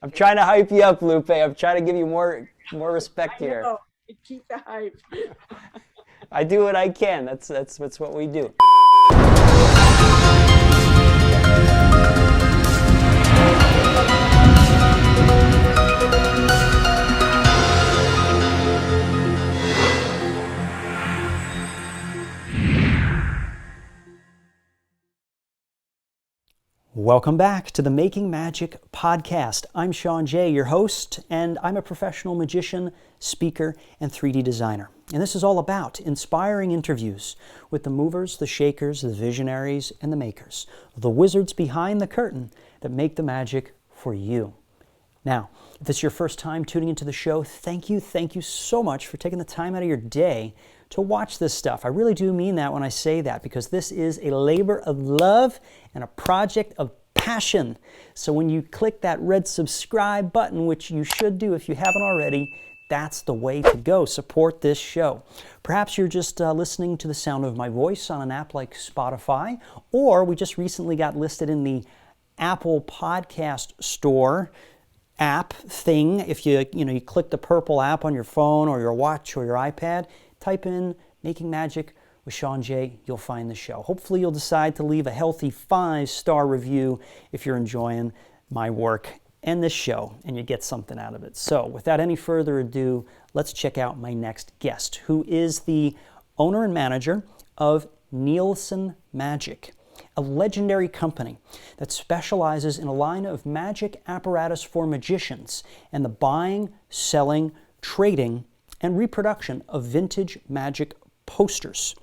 I'm trying to hype you up, Lupe. I'm trying to give you more respect I here. know. Keep the hype. I do what I can. That's what we do. Welcome back to the Making Magic podcast. I'm Sean Jay, your host, and I'm a professional magician, speaker, and 3D designer. And this is all about inspiring interviews with the movers, the shakers, the visionaries, and the makers, the wizards behind the curtain that make the magic for you. Now, if this is your first time tuning into the show, thank you so much for taking the time out of your day to watch this stuff. I really do mean that when I say that, because this is a labor of love and a project of passion. So when you click that red subscribe button, which you should do if you haven't already, that's the way to go. Support this show. Perhaps you're just listening to the sound of my voice on an app like Spotify, or we just recently got listed in the Apple Podcast Store app thing. If you click the purple app on your phone or your watch or your iPad, type in Making Magic with Sean Jay, you'll find the show. Hopefully you'll decide to leave a healthy 5-star review if you're enjoying my work and this show and you get something out of it. So without any further ado, let's check out my next guest, who is the owner and manager of Nielsen Magic, a legendary company that specializes in a line of magic apparatus for magicians and the buying, selling, trading, and reproduction of vintage magic posters.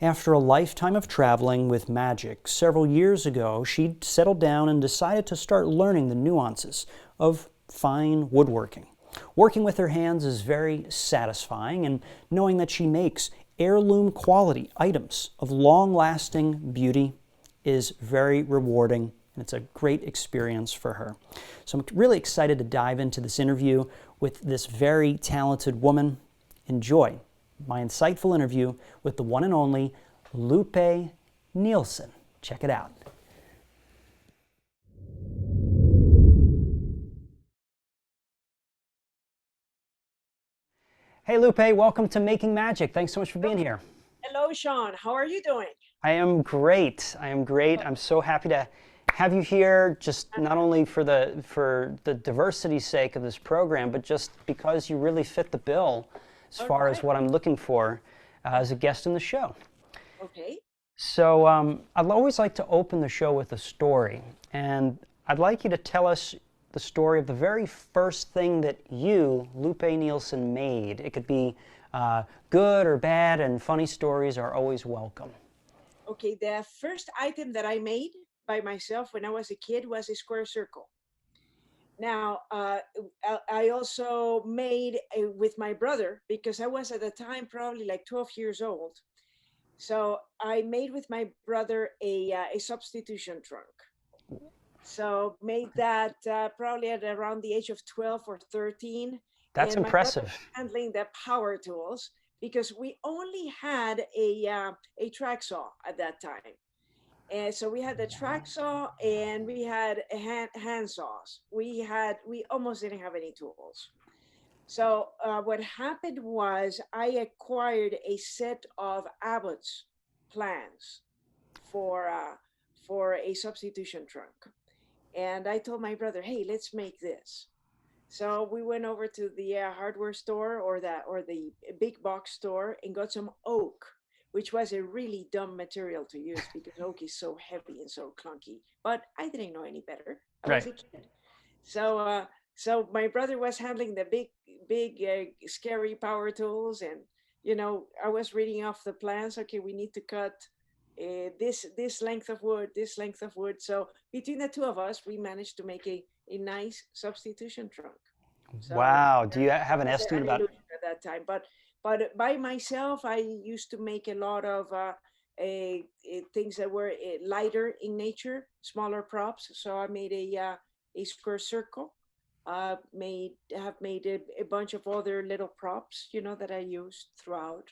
After a lifetime of traveling with magic, several years ago, she settled down and decided to start learning the nuances of fine woodworking. Working with her hands is very satisfying, and knowing that she makes heirloom-quality items of long-lasting beauty is very rewarding, and it's a great experience for her. So I'm really excited to dive into this interview with this very talented woman. Enjoy my insightful interview with the one and only Lupe Nielsen. Check it out. Hey Lupe, welcome to Making Magic. Thanks so much for being here. Hello, Sean. How are you doing? I am great. I'm so happy to have you here, just not only for the diversity's sake of this program, but just because you really fit the bill as far as what I'm looking for as a guest in the show. Okay. So I'd always like to open the show with a story, and I'd like you to tell us the story of the very first thing that you, Lupe Nielsen, made. It could be good or bad, and funny stories are always welcome. Okay, the first item that I made by myself when I was a kid was a square circle. Now, I also made with my brother because I was at the time probably like 12 years old. So I made with my brother a substitution trunk. So made that probably at around the age of 12 or 13. That's And my brother impressive. was handling the power tools because we only had a track saw at that time. And so we had the track saw and we had hand saws. We almost didn't have any tools. So what happened was I acquired a set of Abbott's plans for uh, for a substitution trunk, and I told my brother, "Hey, let's make this." So we went over to the hardware store or the big box store and got some oak, which was a really dumb material to use because oak is so heavy and so clunky. But I didn't know any better. I was Right. a kid. So so my brother was handling the big scary power tools, and I was reading off the plans. Okay, we need to cut this length of wood, this length of wood. So between the two of us, we managed to make a nice substitution trunk. So Wow. Do you have that an was estimate an about? illusion at that time. But by myself, I used to make a lot of things that were lighter in nature, smaller props. So I made a square circle. Made have made a bunch of other little props, that I used throughout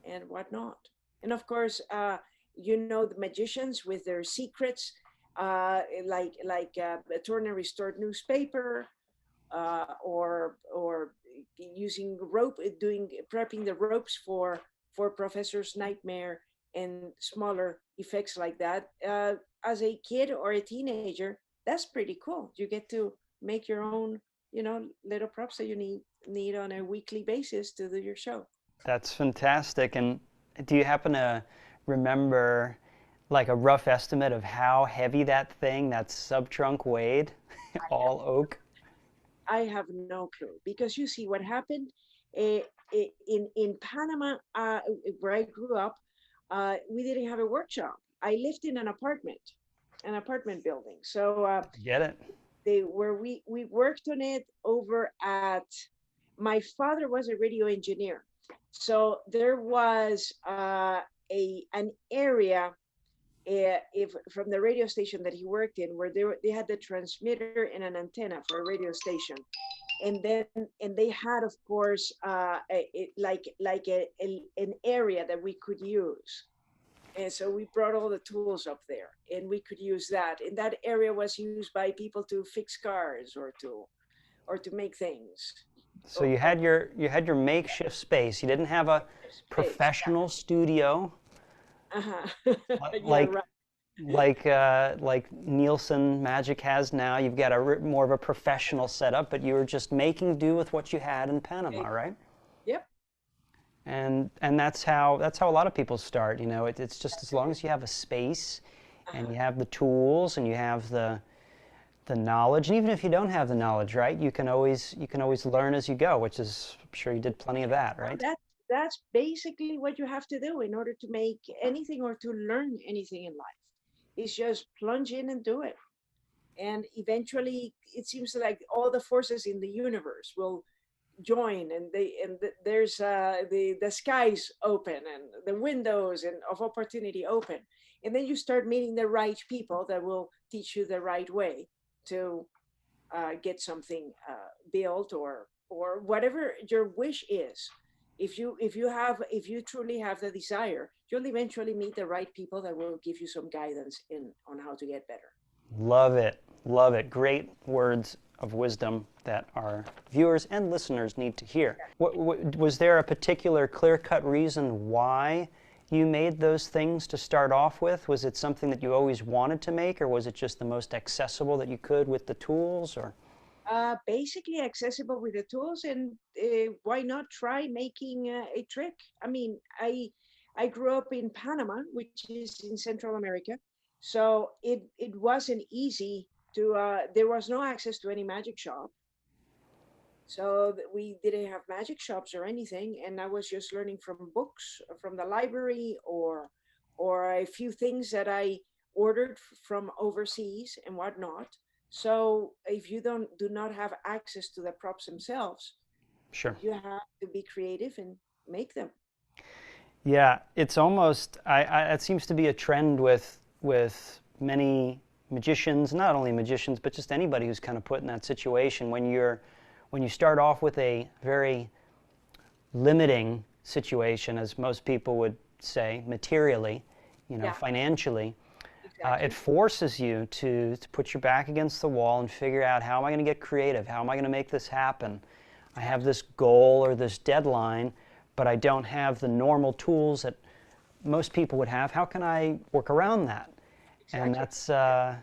and whatnot. And of course, the magicians with their secrets. a torn and restored newspaper, or using rope, prepping the ropes for Professor's Nightmare and smaller effects like that. As a kid or a teenager, that's pretty cool. You get to make your own, little props that you need on a weekly basis to do your show. That's fantastic. And do you happen to remember like a rough estimate of how heavy that sub-trunk weighed? All oak? I have no clue, because you see what happened in Panama, where I grew up. We didn't have a workshop. I lived in an apartment building. So Get it? we worked on it over at. My father was a radio engineer, so there was an area, if from the radio station that he worked in, where they had the transmitter and an antenna for a radio station, and they had, of course, an area that we could use. And so we brought all the tools up there, and we could use that. And that area was used by people to fix cars or to make things. So you had your makeshift space. You didn't have a professional studio. Uh-huh. like right. like Nielsen Magic has now. You've got more of a professional setup, but you were just making do with what you had in Panama, right? Yep. And that's how a lot of people start. It's just as long as you have a space, and you have the tools, and you have the knowledge, and even if you don't have the knowledge, right, you can always learn as you go, which is, I'm sure you did plenty of that, right? That's basically what you have to do in order to make anything or to learn anything in life. Is just plunge in and do it, and eventually it seems like all the forces in the universe will join, and there's the skies open and the windows and of opportunity open, and then you start meeting the right people that will teach you the right way to get something built, or whatever your wish is. If you truly have the desire, you'll eventually meet the right people that will give you some guidance on how to get better. Love it. Love it. Great words of wisdom that our viewers and listeners need to hear. Was there a particular clear-cut reason why you made those things to start off with? Was it something that you always wanted to make, or was it just the most accessible that you could with the tools? Or basically accessible with the tools, and why not try making a trick? I mean, I grew up in Panama, which is in Central America, so it wasn't easy to. There was no access to any magic shop, so we didn't have magic shops or anything, and I was just learning from books from the library, or a few things that I ordered from overseas and whatnot. So if you do not have access to the props themselves, sure, you have to be creative and make them. Yeah, it's almost, it seems to be a trend with many magicians, not only magicians, but just anybody who's kind of put in that situation when you start off with a very limiting situation, as most people would say, materially, financially. Exactly. It forces you to put your back against the wall and figure out, how am I going to get creative? How am I going to make this happen? I have this goal or this deadline, but I don't have the normal tools that most people would have. How can I work around that? Exactly. And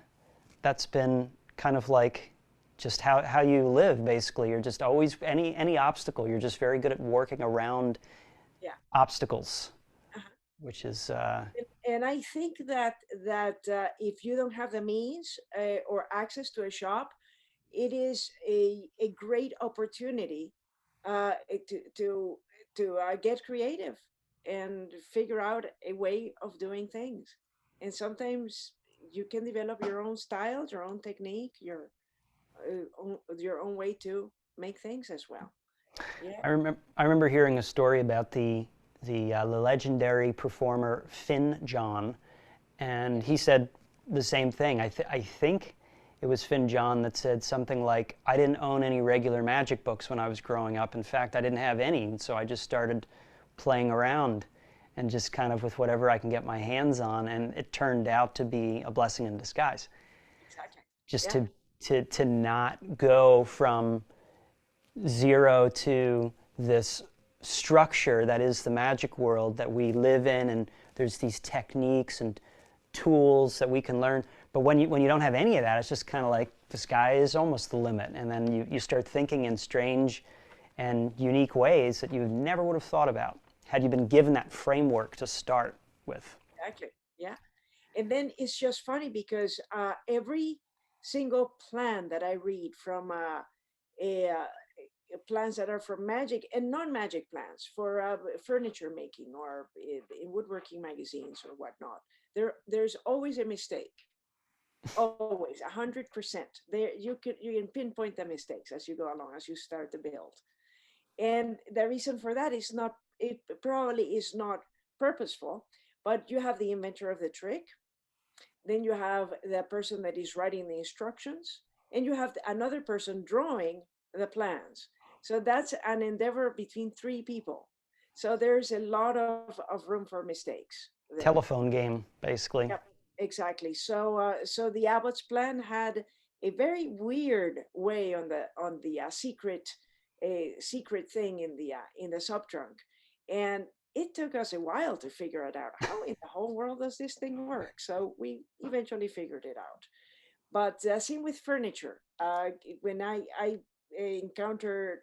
that's been kind of like just how you live, basically. You're just always, any obstacle, you're just very good at working around obstacles, which is... And I think that if you don't have the means or access to a shop, it is a great opportunity to get creative and figure out a way of doing things. And sometimes you can develop your own style, your own technique, your own way to make things as well. Yeah. I remember hearing a story about the legendary performer Finn John, and he said the same thing. I think it was Finn John that said something like, I didn't own any regular magic books when I was growing up. In fact, I didn't have any, and so I just started playing around and just kind of with whatever I can get my hands on, and it turned out to be a blessing in disguise. just Yeah. to not go from zero to this structure that is the magic world that we live in, and there's these techniques and tools that we can learn. But when you don't have any of that, it's just kind of like the sky is almost the limit, and then you start thinking in strange and unique ways that you never would have thought about had you been given that framework to start with. Exactly. Yeah. And then it's just funny because every single plan that I read from a, plans that are for magic and non-magic plans for furniture making or in woodworking magazines or whatnot, there's always a mistake. Always 100%. There you can pinpoint the mistakes as you go along, as you start to build. And the reason for that is not, it probably is not purposeful, but you have the inventor of the trick, then you have the person that is writing the instructions, and you have another person drawing the plans. So that's an endeavor between three people. So there's a lot of room for mistakes there. Telephone game, basically. Yep, exactly. So the Abbott's plan had a very weird way on the secret secret thing in the sub trunk, and it took us a while to figure it out. How in the whole world does this thing work? So we eventually figured it out. But same with furniture. When I encountered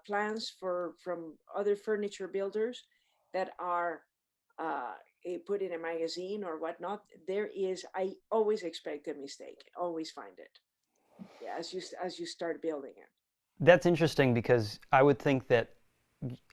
plans for from other furniture builders that are put in a magazine or whatnot, there is, I always expect a mistake. Always find it. Yeah, as you start building it. That's interesting because I would think that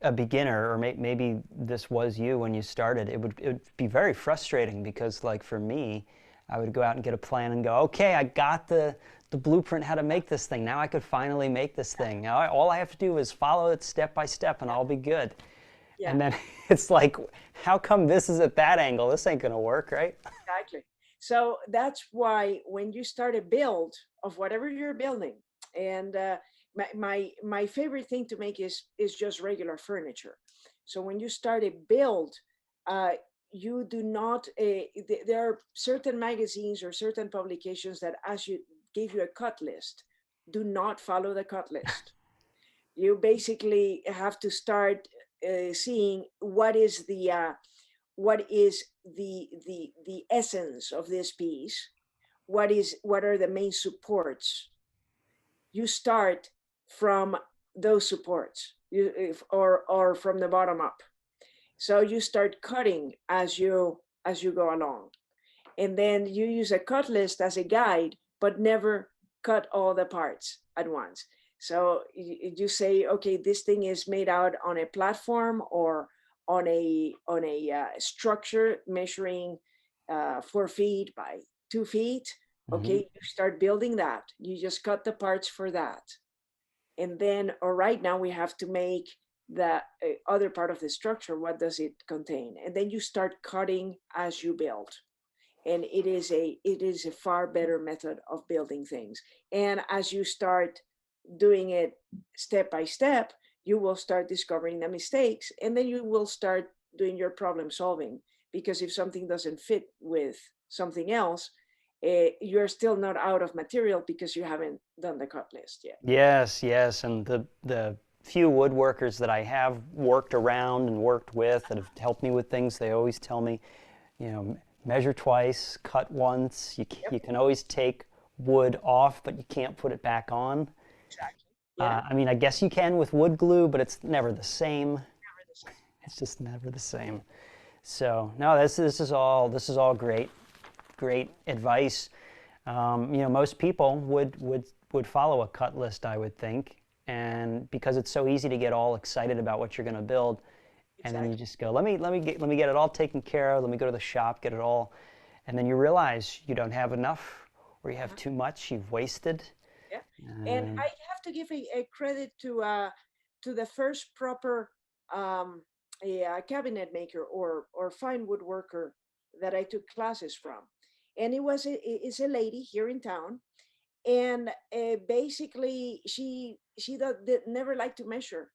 a beginner, or maybe this was you when you started, it would be very frustrating because, like for me, I would go out and get a plan and go, okay, I got the blueprint how to make this thing. Now I could finally make this thing. Now all I have to do is follow it step by step, and I'll be good. Yeah, And then it's like, how come this is at that angle? This ain't gonna work, right? exactly. So that's why when you start a build of whatever you're building, and my favorite thing to make is just regular furniture. So when you start a build, uh, you do not. There are certain magazines or certain publications that as you give you a cut list, do not follow the cut list. You basically have to start seeing what is the essence of this piece, what are the main supports. You start from those supports, or from the bottom up. So you start cutting as you go along, and then you use a cut list as a guide, but never cut all the parts at once. So you say, okay, this thing is made out on a platform or on a structure measuring 4 feet by 2 feet. Okay, Hmm. you start building that. You just cut the parts for that, and then, all right, now we have to make the other part of the structure. What does it contain? And then you start cutting as you build, and it is a far better method of building things. And as you start doing it step by step, you will start discovering the mistakes, and then you will start doing your problem solving, because if something doesn't fit with something else, you're still not out of material because you haven't done the cut list yet. Yes, yes, and the few woodworkers that I have worked around and worked with that have helped me with things, they always tell me, measure twice, cut once. Yep, You can always take wood off, but you can't put it back on. exactly. Yeah, I mean, I guess you can with wood glue, but it's never the same. never the same. It's just never the same. So no, this is all great advice. Most people would follow a cut list, I would think, and because it's so easy to get all excited about what you're going to build, and then you Exactly. just go, let me get it all taken care of. Let me go to the shop, get it all, and then you realize you don't have enough, or you have Uh-huh. too much. You've wasted. Yeah, and And I have to give a credit to the first proper um, cabinet maker or fine woodworker that I took classes from, and it's a lady here in town, and basically did never liked to measure,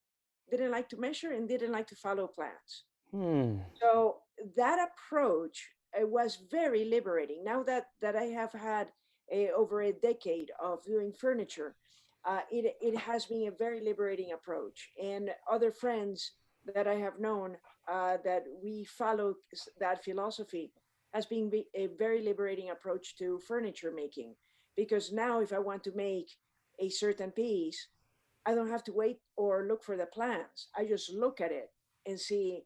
didn't like to measure, and didn't like to follow plans. hmm, So that approach was very liberating. Now that I have had over a decade of doing furniture, it has been a very liberating approach. And other friends that I have known that we follow that philosophy has been a very liberating approach to furniture making. Because now, if I want to make a certain piece, I don't have to wait or look for the plans. I just look at it and see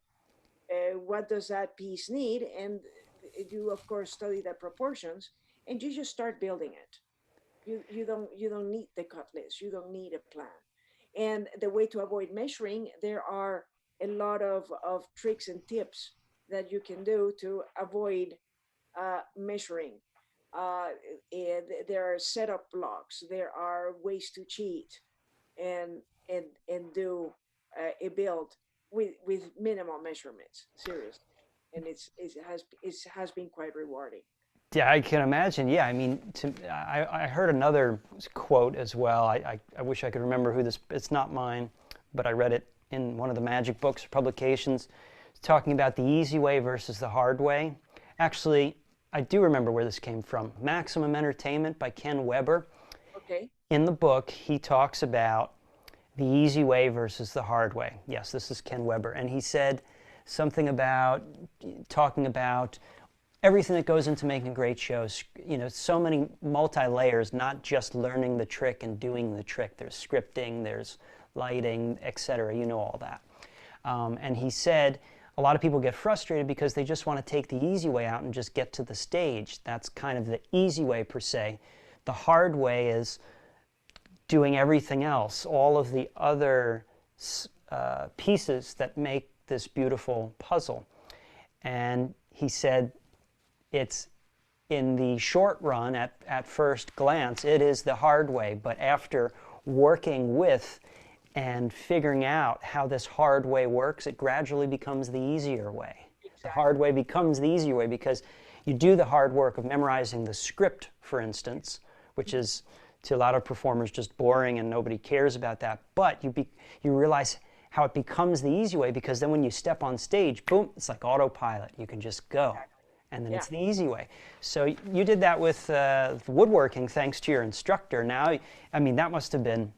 what does that piece need, and you of course study the proportions, and you just start building it. You don't need the cut list, you don't need a plan. And the way to avoid measuring, there are a lot of tricks and tips that you can do to avoid measuring. uh, there are setup blocks, there are ways to cheat and and do a build with minimal measurements, seriously. And it has been quite rewarding. Yeah, I can imagine. Yeah, I mean, I heard another quote as well. I wish I could remember who this. It's not mine, but I read it in one of the magic books or publications, talking about the easy way versus the hard way. Actually, I do remember where this came from. Maximum Entertainment by Ken Weber. Okay. In the book, he talks about the easy way versus the hard way. Yes, this is Ken Weber, and he said something about talking about everything that goes into making great shows. You know, so many multi-layers, not just learning the trick and doing the trick. There's scripting, there's lighting, etc. You know all that. And he said a lot of people get frustrated because they just want to take the easy way out and just get to the stage. That's kind of the easy way per se. The hard way is doing everything else, all of the other pieces that make this beautiful puzzle. And he said it's in the short run, at first glance, it is the hard way, but after working with and figuring out how this hard way works, it gradually becomes the easier way. Exactly. The hard way becomes the easier way because you do the hard work of memorizing the script, for instance, which is to a lot of performers just boring and nobody cares about that. But you realize how it becomes the easy way, because then when you step on stage, boom, it's like autopilot. You can just go. And then it's the easy way. So you did that with woodworking thanks to your instructor. Now, I mean, that must have been,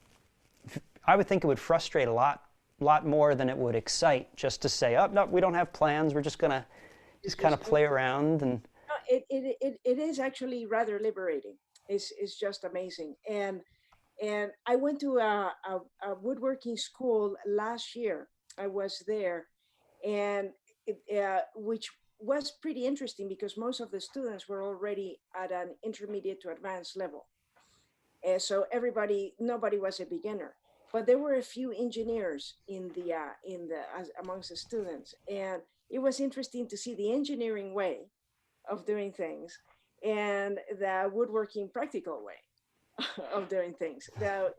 I would think it would frustrate a lot more than it would excite, just to say, oh, no, we don't have plans. We're just going to just kind of play around. And it is actually rather liberating. It's just amazing. And I went to a woodworking school last year. I was there, and which was pretty interesting because most of the students were already at an intermediate to advanced level. So nobody was a beginner, but there were a few engineers amongst the students, and it was interesting to see the engineering way of doing things and the woodworking practical way of doing things. The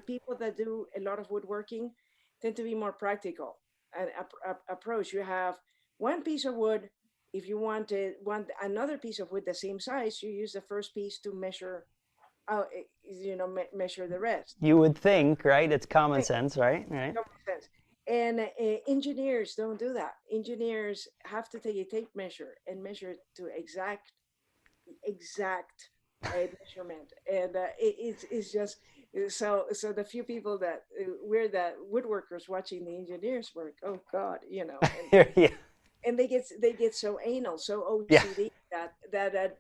people that do a lot of woodworking tend to be more practical and approach. You have one piece of wood. If you want another piece of wood the same size, you use the first piece to measure, measure the rest. You would think, right? It's common sense, right? Right. Common sense. And engineers don't do that. Engineers have to take a tape measure and measure to exact measurement, and it's just so the few people that we're the woodworkers watching the engineers work. Oh God, Yeah. And they get so anal, so OCD that at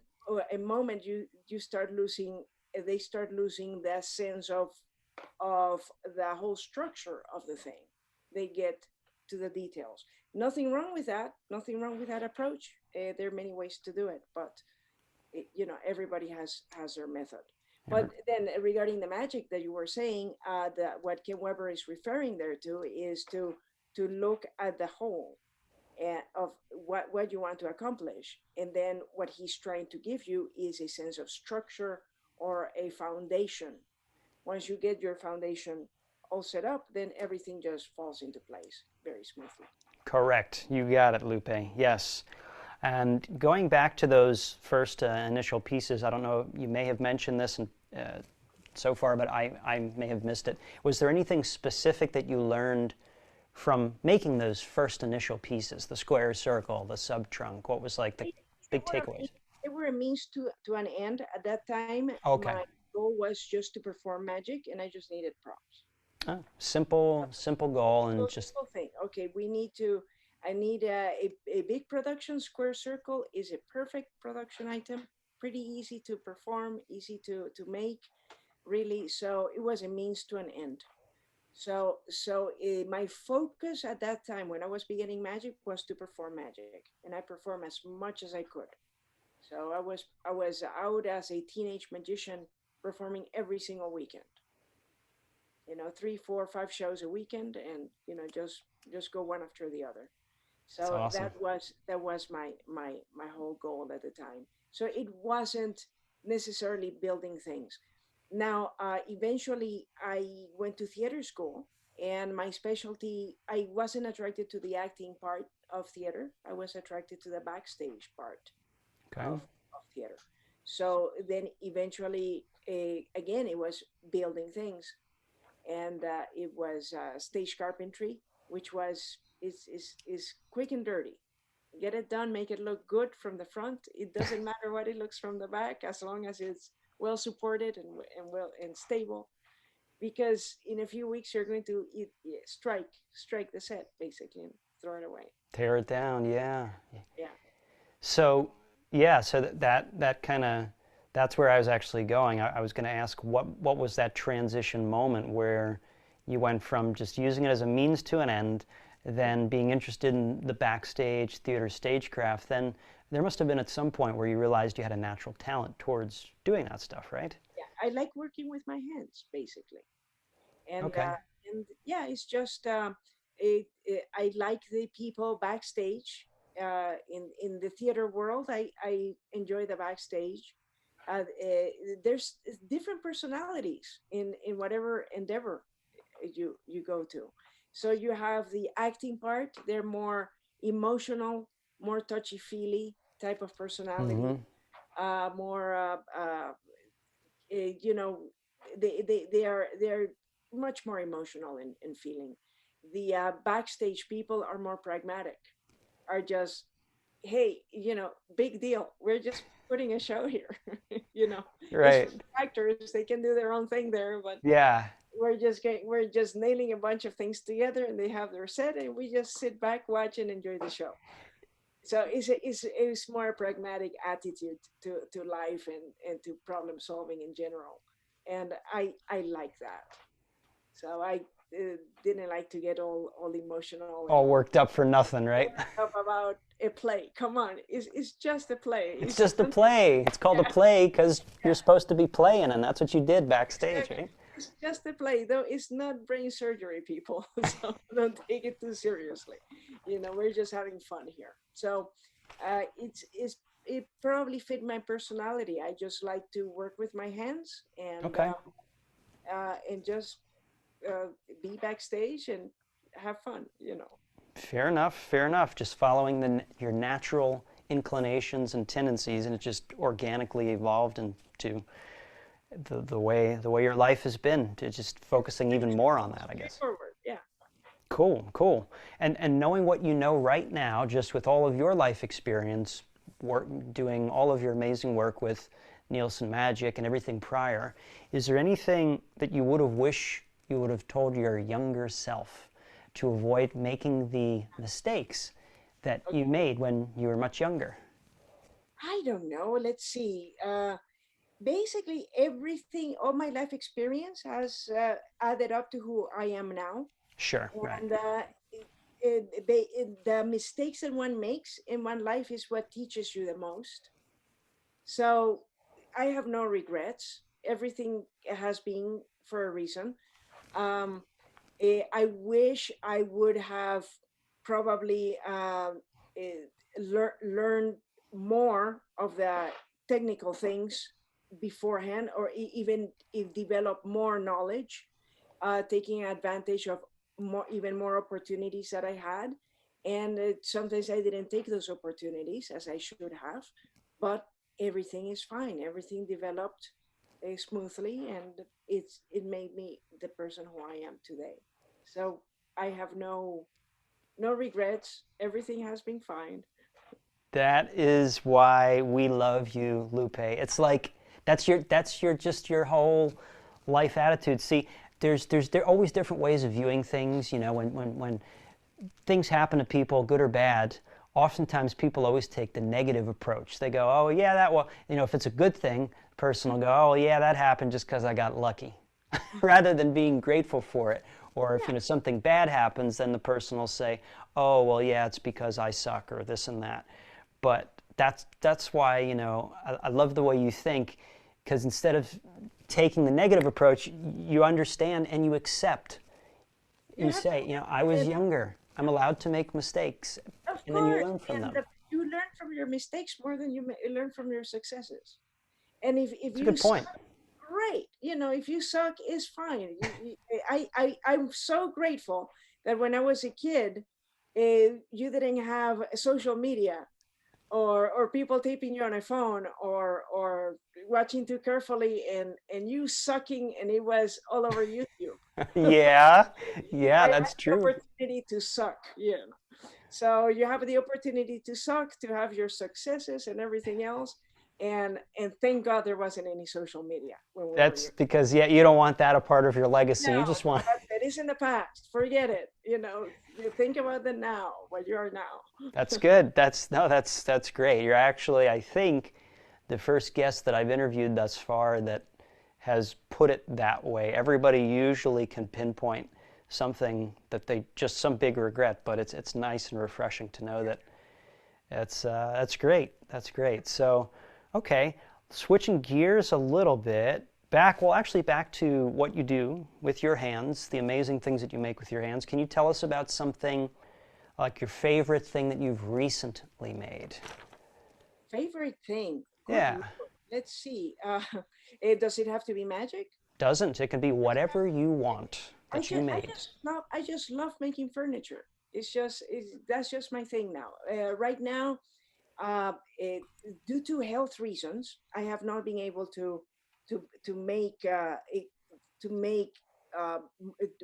a moment you start losing. They start losing that sense of the whole structure of the thing. They get to the details. Nothing wrong with that. Nothing wrong with that approach. There are many ways to do it, but everybody has their method. But then regarding the magic that you were saying, what Ken Weber is referring there to is to look at the whole of what you want to accomplish. And then what he's trying to give you is a sense of structure or a foundation. Once you get your foundation all set up, then everything just falls into place very smoothly. Correct. You got it, Lupe. Yes. And going back to those first initial pieces, I don't know, you may have mentioned this so far, but I may have missed it. Was there anything specific that you learned from making those first initial pieces, the square circle, the sub-trunk? What was like the big takeaways? they were a means to an end. At that time, Okay. my goal was just to perform magic, and I just needed props. Oh, simple goal So and just simple thing. Okay, we need to. I need a big production. Square circle is a perfect production item. Pretty easy to perform, easy to make. Really, so it was a means to an end. So my focus at that time when I was beginning magic was to perform magic, and I performed as much as I could. So I was out as a teenage magician performing every single weekend. Three, four, five shows a weekend, and just go one after the other. it's So awesome. that was my whole goal at the time. So it wasn't necessarily building things. Now, eventually, I went to theater school, and my specialty, I wasn't attracted to the acting part of theater. I was attracted to the backstage part Okay. of theater. So then eventually, again, it was building things, and it was stage carpentry, which is quick and dirty. Get it done, make it look good from the front. It doesn't matter what it looks from the back, as long as it's well supported and well and stable. Because in a few weeks you're going to strike the set basically and throw it away. Tear it down, yeah. Yeah. So, yeah, so that kind of that's where I was actually going. I was going to ask what was that transition moment where you went from just using it as a means to an end, then being interested in the backstage theater stagecraft. Then there must have been at some point where you realized you had a natural talent towards doing that stuff, right? Yeah, I like working with my hands basically. and Okay. uh, and yeah, it's just I like the people backstage in the theater world. I enjoy the backstage. There's different personalities in whatever endeavor you go to. So you have the acting part. They're more emotional, more touchy feely type of personality. Mm-hmm. More you know they're much more emotional in feeling. The backstage people are more pragmatic, are just, hey, big deal, we're just putting a show here. It's for Right. the actors, they can do their own thing there, but Yeah. we're just nailing a bunch of things together, and they have their set, and we just sit back, watch, and enjoy the show. So it's more a pragmatic attitude to life and to problem solving in general, and I like that. So I didn't like to get all emotional and All all worked up for nothing, right? worked up about a play. Come on, it's just a play. It's It's just a play. It's called a yeah, play because you're yeah, supposed to be playing, and that's what you did backstage, exactly. right? It's just a play, though. It's not brain surgery, people. So don't take it too seriously. We're just having fun here. So it probably fit my personality. I just like to work with my hands Okay. and just uh, be backstage and have fun. Fair enough. Fair enough. Just following your natural inclinations and tendencies, and it just organically evolved into the way your life has been. To just focusing even more on that, I guess. Straightforward. Yeah. Cool, cool. And knowing what you know right now, just with all of your life experience, doing all of your amazing work with Nielsen Magic and everything prior, is there anything that you would have wished you would have told your younger self to avoid making the mistakes that you Okay. made when you were much younger? I don't know. Let's see. Basically, everything, all my life experience has added up to who I am now. Sure, right. And the mistakes that one makes in one life is what teaches you the most. So I have no regrets. Everything has been for a reason. Um, I wish I would have probably learned more of the technical things beforehand, or even if develop more knowledge, taking advantage of even more opportunities that I had. And sometimes I didn't take those opportunities as I should have, but everything is fine. Everything developed smoothly, and it made me the person who I am today. So I have no regrets. Everything has been fine. That is why we love you, Lupe. It's like that's your just your whole life attitude. See, there are always different ways of viewing things. You know, when things happen to people, good or bad, oftentimes people always take the negative approach. They go, oh yeah, that well, you know, if it's a good thing, the person will go, oh yeah, that happened just because I got lucky, rather than being grateful for it. Or if, you know, something bad happens, then the person will say, oh well, yeah, it's because I suck or this and that. But that's why, you know, I love the way you think, because instead of taking the negative approach, you understand and you accept. You say, you know, I was younger. I'm allowed to make mistakes, Of and then you course, learn from and them. you learn from your mistakes more than you learn from your successes. And if It's a you good point. suck, great. You know, if you suck, it's fine. I'm so grateful that when I was a kid, you didn't have social media or people taping you on a phone or watching too carefully and you sucking and it was all over YouTube. Yeah, I yeah, had that's the true. opportunity to suck, you know. So you have the opportunity to suck, to have your successes and everything else. And thank God there wasn't any social media when we were That's young. because, yeah, you don't want that a part of your No, legacy. You just no, want. that is in the past. Forget it. You know, you think about the now, what you are now. That's good. That's no, that's great. You're actually, I think, the first guest that I've interviewed thus far that has put it that way. Everybody usually can pinpoint something that they just some big regret, but it's nice and refreshing to know that that's great. That's great. So, okay, switching gears a little bit. Back to what you do with your hands, the amazing things that you make with your hands. Can you tell us about something like your favorite thing that you've recently made? Favorite thing? Good Yeah, Lord. Let's see. Does it have to be magic? doesn't. It can be whatever you want that you made. I just love making furniture. That's just my thing now. Right now, uh, it, due to health reasons, I have not been able to make to make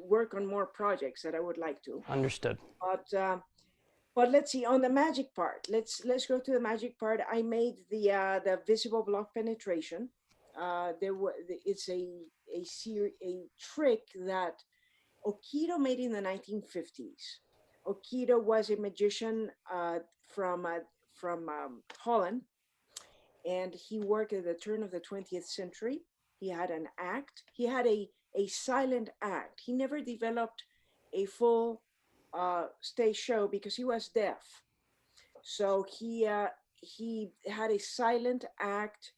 work on more projects that I would like to. Understood. But let's see on the magic part. Let's go to the magic part. I made the visible block penetration. It's a trick that Okido made in the 1950s. Okido was a magician from Holland, and he worked at the turn of the 20th century. He had an act. He had a silent act. He never developed a full stage show because he was deaf. So he had a silent act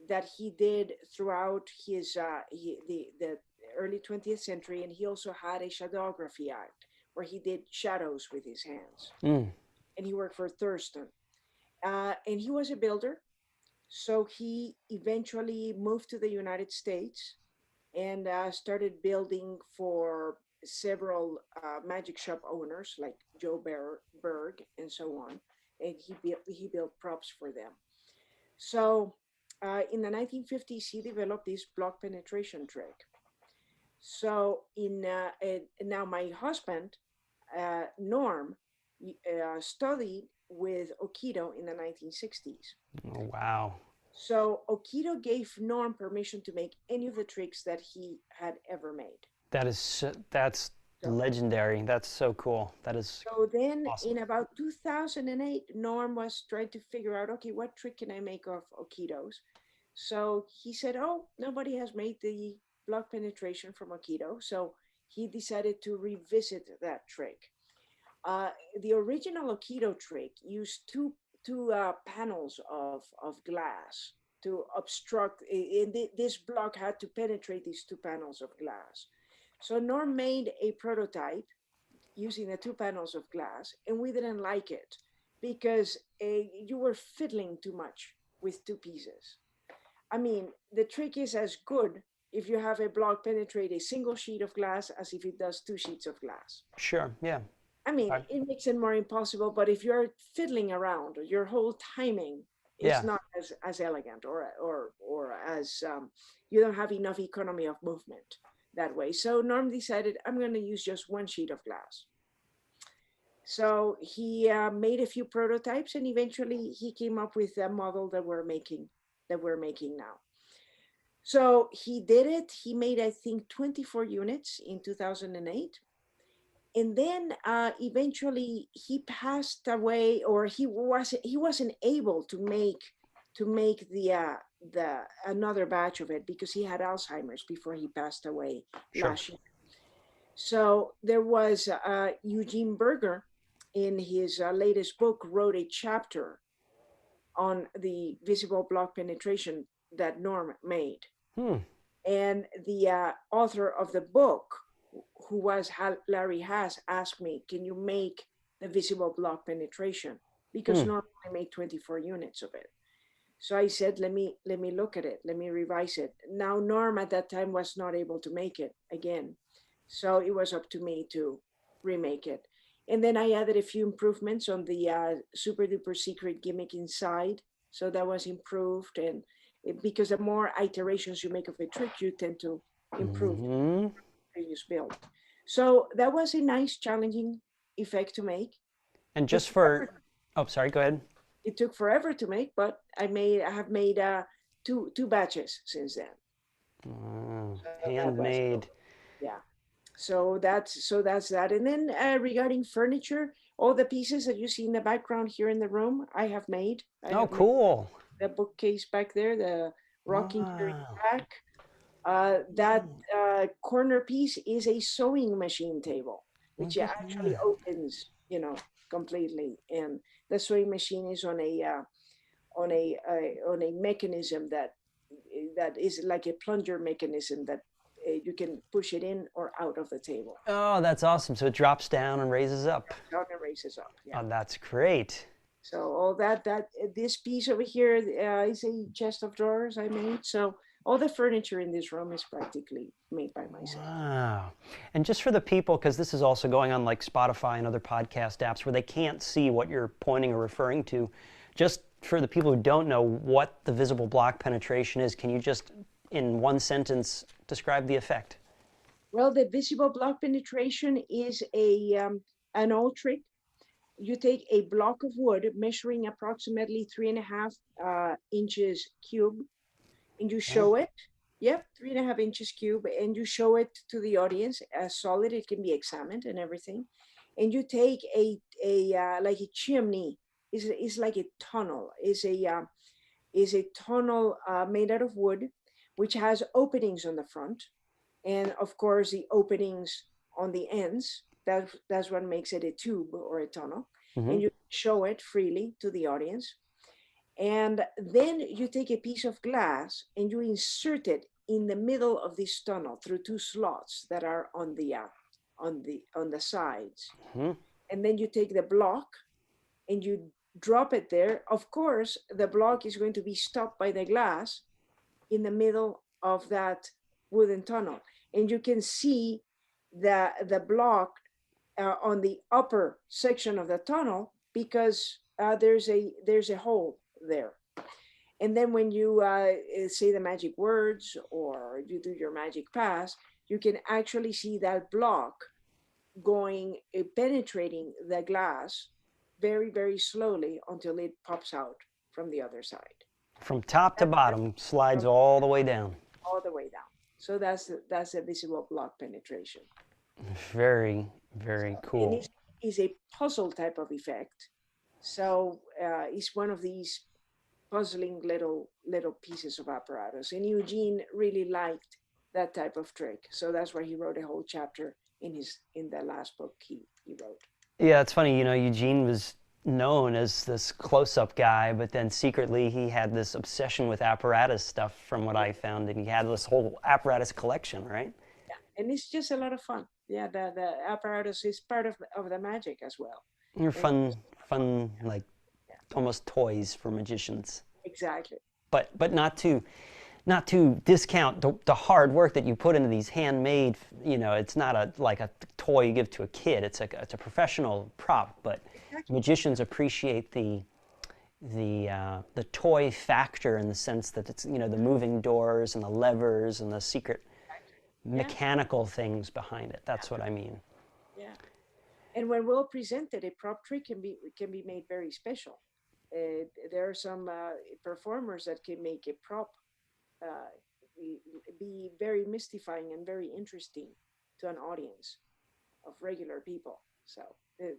that he did throughout the early 20th century, and he also had a shadowgraphy act where he did shadows with his hands. Mm, And he worked for Thurston, and he was a builder. So he eventually moved to the United States and started building for several magic shop owners like Joe Berg and so on. And he built props for them. So in the 1950s, he developed this block penetration trick. So now my husband, Norm, studied with Okido in the 1960s. oh, wow. So Okido gave Norm permission to make any of the tricks that he had ever made. That's So, legendary. That's so cool. That is so then awesome. in about 2008, Norm was trying to figure out, okay, what trick can I make of Okido's? So he said, oh, nobody has made the block penetration from Okido. So he decided to revisit that trick. Uh, the original Okido trick used two panels of glass to obstruct. This block had to penetrate these two panels of glass. So Norm made a prototype using the two panels of glass, and we didn't like it because you were fiddling too much with two pieces. I mean, the trick is as good if you have a block penetrate a single sheet of glass as if it does two sheets of glass. Sure. Yeah. I mean, I, it makes it more impossible, but if you're fiddling around, your whole timing is yeah. not as elegant or as you don't have enough economy of movement that way. So Norm decided I'm going to use just one sheet of glass. So he made a few prototypes, and eventually he came up with a model that we're making now. So he did it. He made, I think, 24 units in 2008. And then eventually he passed away, or he wasn't able to make the another batch of it because he had Alzheimer's before he passed away last year. So there was Eugene Berger, in his latest book, wrote a chapter on the visible block penetration that Norm made. And the author of the book, who was Larry Haas, asked me, can you make the visible block penetration? Because normally I make 24 units of it. So I said, let me look at it. Let me revise it. Now, Norm at that time was not able to make it again. So it was up to me to remake it. And then I added a few improvements on the super duper secret gimmick inside. So that was improved. And because the more iterations you make of a trick, you tend to improve the previous build. So that was a nice, challenging effect to make. And just for, oh, sorry, go ahead. It took forever to make, but I have made two batches since then. Wow. Handmade. Yeah. So that's that. And then regarding furniture, all the pieces that you see in the background here in the room, I have made. Oh, cool. The bookcase back there, the rocking chair in the back. That corner piece is a sewing machine table, which actually opens, completely. And the sewing machine is on a mechanism that is like a plunger mechanism that you can push it in or out of the table. Oh, that's awesome. So it drops down and raises up. Down and raises up. Yeah. Oh, that's great. So all this piece over here is a chest of drawers I made. So all the furniture in this room is practically made by myself. Wow. And just for the people, because this is also going on like Spotify and other podcast apps where they can't see what you're pointing or referring to, just for the people who don't know what the visible block penetration is, can you just, in one sentence, describe the effect? Well, the visible block penetration is an old trick. You take a block of wood measuring approximately 3.5 inches cube, and you show it. Yep, 3.5 inches cube, and you show it to the audience as solid. It can be examined and everything. And you take a like a chimney. Is like a tunnel. Is a tunnel made out of wood, which has openings on the front, and of course the openings on the ends. That's what makes it a tube or a tunnel. And you show it freely to the audience. And then you take a piece of glass and you insert it in the middle of this tunnel through two slots that are on the sides. And then you take the block and you drop it there. Of course, the block is going to be stopped by the glass in the middle of that wooden tunnel. And you can see the block on the upper section of the tunnel because there's a hole there. And then when you say the magic words or you do your magic pass, you can actually see that block penetrating the glass very, very slowly until it pops out from the other side. From top to bottom, slides all the way down. All the way down. So that's a visible block penetration. Very, very cool. And it's a puzzle type of effect. So it's one of these puzzling little pieces of apparatus. And Eugene really liked that type of trick. So that's why he wrote a whole chapter in the last book he wrote. Yeah, it's funny, Eugene was known as this close-up guy, but then secretly he had this obsession with apparatus stuff from what I found, and he had this whole apparatus collection, right? Yeah, and it's just a lot of fun. Yeah, the apparatus is part of the magic as well. They're fun, like almost toys for magicians. Exactly. But not to discount the hard work that you put into these handmade. It's not like a toy you give to a kid. It's a professional prop. But exactly. Magicians appreciate the toy factor in the sense that it's the moving doors and the levers and the secret mechanical things behind it. That's what I mean. Yeah. And when well presented, a prop trick can be made very special. There are some performers that can make a prop uh, be very mystifying and very interesting to an audience of regular people. So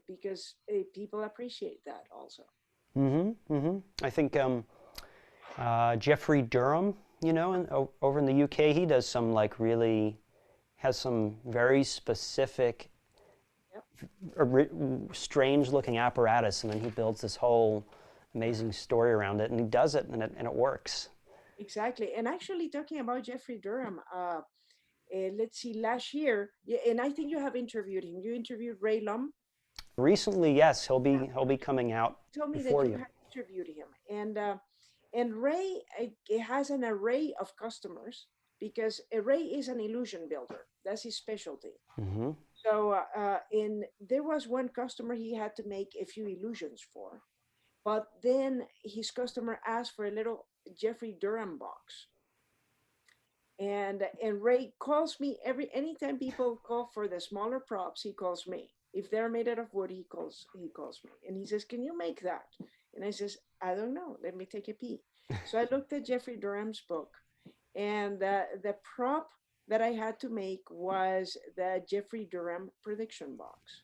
because people appreciate that also. I think Jeffrey Durham, over in the UK, he does some like really has some very specific, Yep. strange looking apparatus, and then he builds this whole amazing story around it, and he does it, and it works. Exactly. And actually, talking about Jeffrey Durham, let's see, last year, yeah, and I think you have interviewed him. You interviewed Ray Lum. Recently, yes, Yeah. he'll be coming out You told me that before you you. have interviewed him, and Ray has an array of customers because Ray is an illusion builder. That's his specialty. Hmm. So, in there was one customer he had to make a few illusions for, but then his customer asked for a little Jeffrey Durham box, and Ray calls me anytime people call for the smaller props, he calls me. If they're made out of wood, he calls me, and he says, "Can you make that?" And I says, "I don't know. Let me take a peek." So I looked at Jeffrey Durham's book, and the prop that I had to make was the Jeffrey Durham prediction box.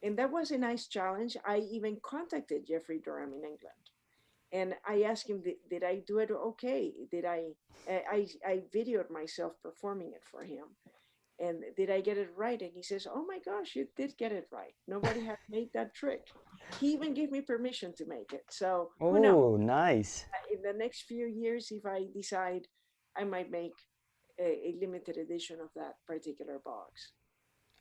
And that was a nice challenge. I even contacted Jeffrey Durham in England, and I asked him, did I do it okay? Did I videoed myself performing it for him, and did I get it right? And he says, "Oh my gosh, you did get it right. Nobody had made that trick." He even gave me permission to make it. So who knows? Oh, nice. In the next few years, if I decide, I might make a limited edition of that particular box.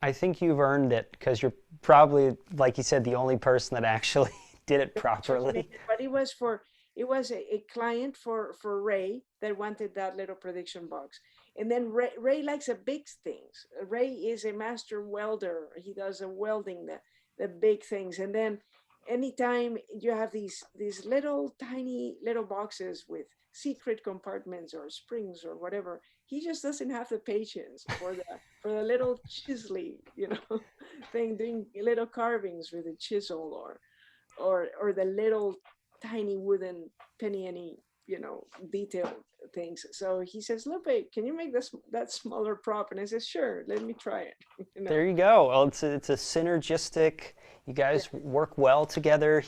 I think you've earned it because you're probably, like you said, the only person that actually did it Actually made properly. it, but it was a client for Ray that wanted that little prediction box. And then Ray likes the big things. Ray is a master welder. He does the welding, the big things. And then anytime you have these little tiny little boxes with secret compartments or springs or whatever, he just doesn't have the patience for the little chisely, thing, doing little carvings with a chisel, or the little tiny wooden penny detailed things. So he says, "Lupe, can you make that smaller prop?" And I says, "Sure, let me try it." you know There you go. Well, it's a synergistic. You yeah. guys work well together.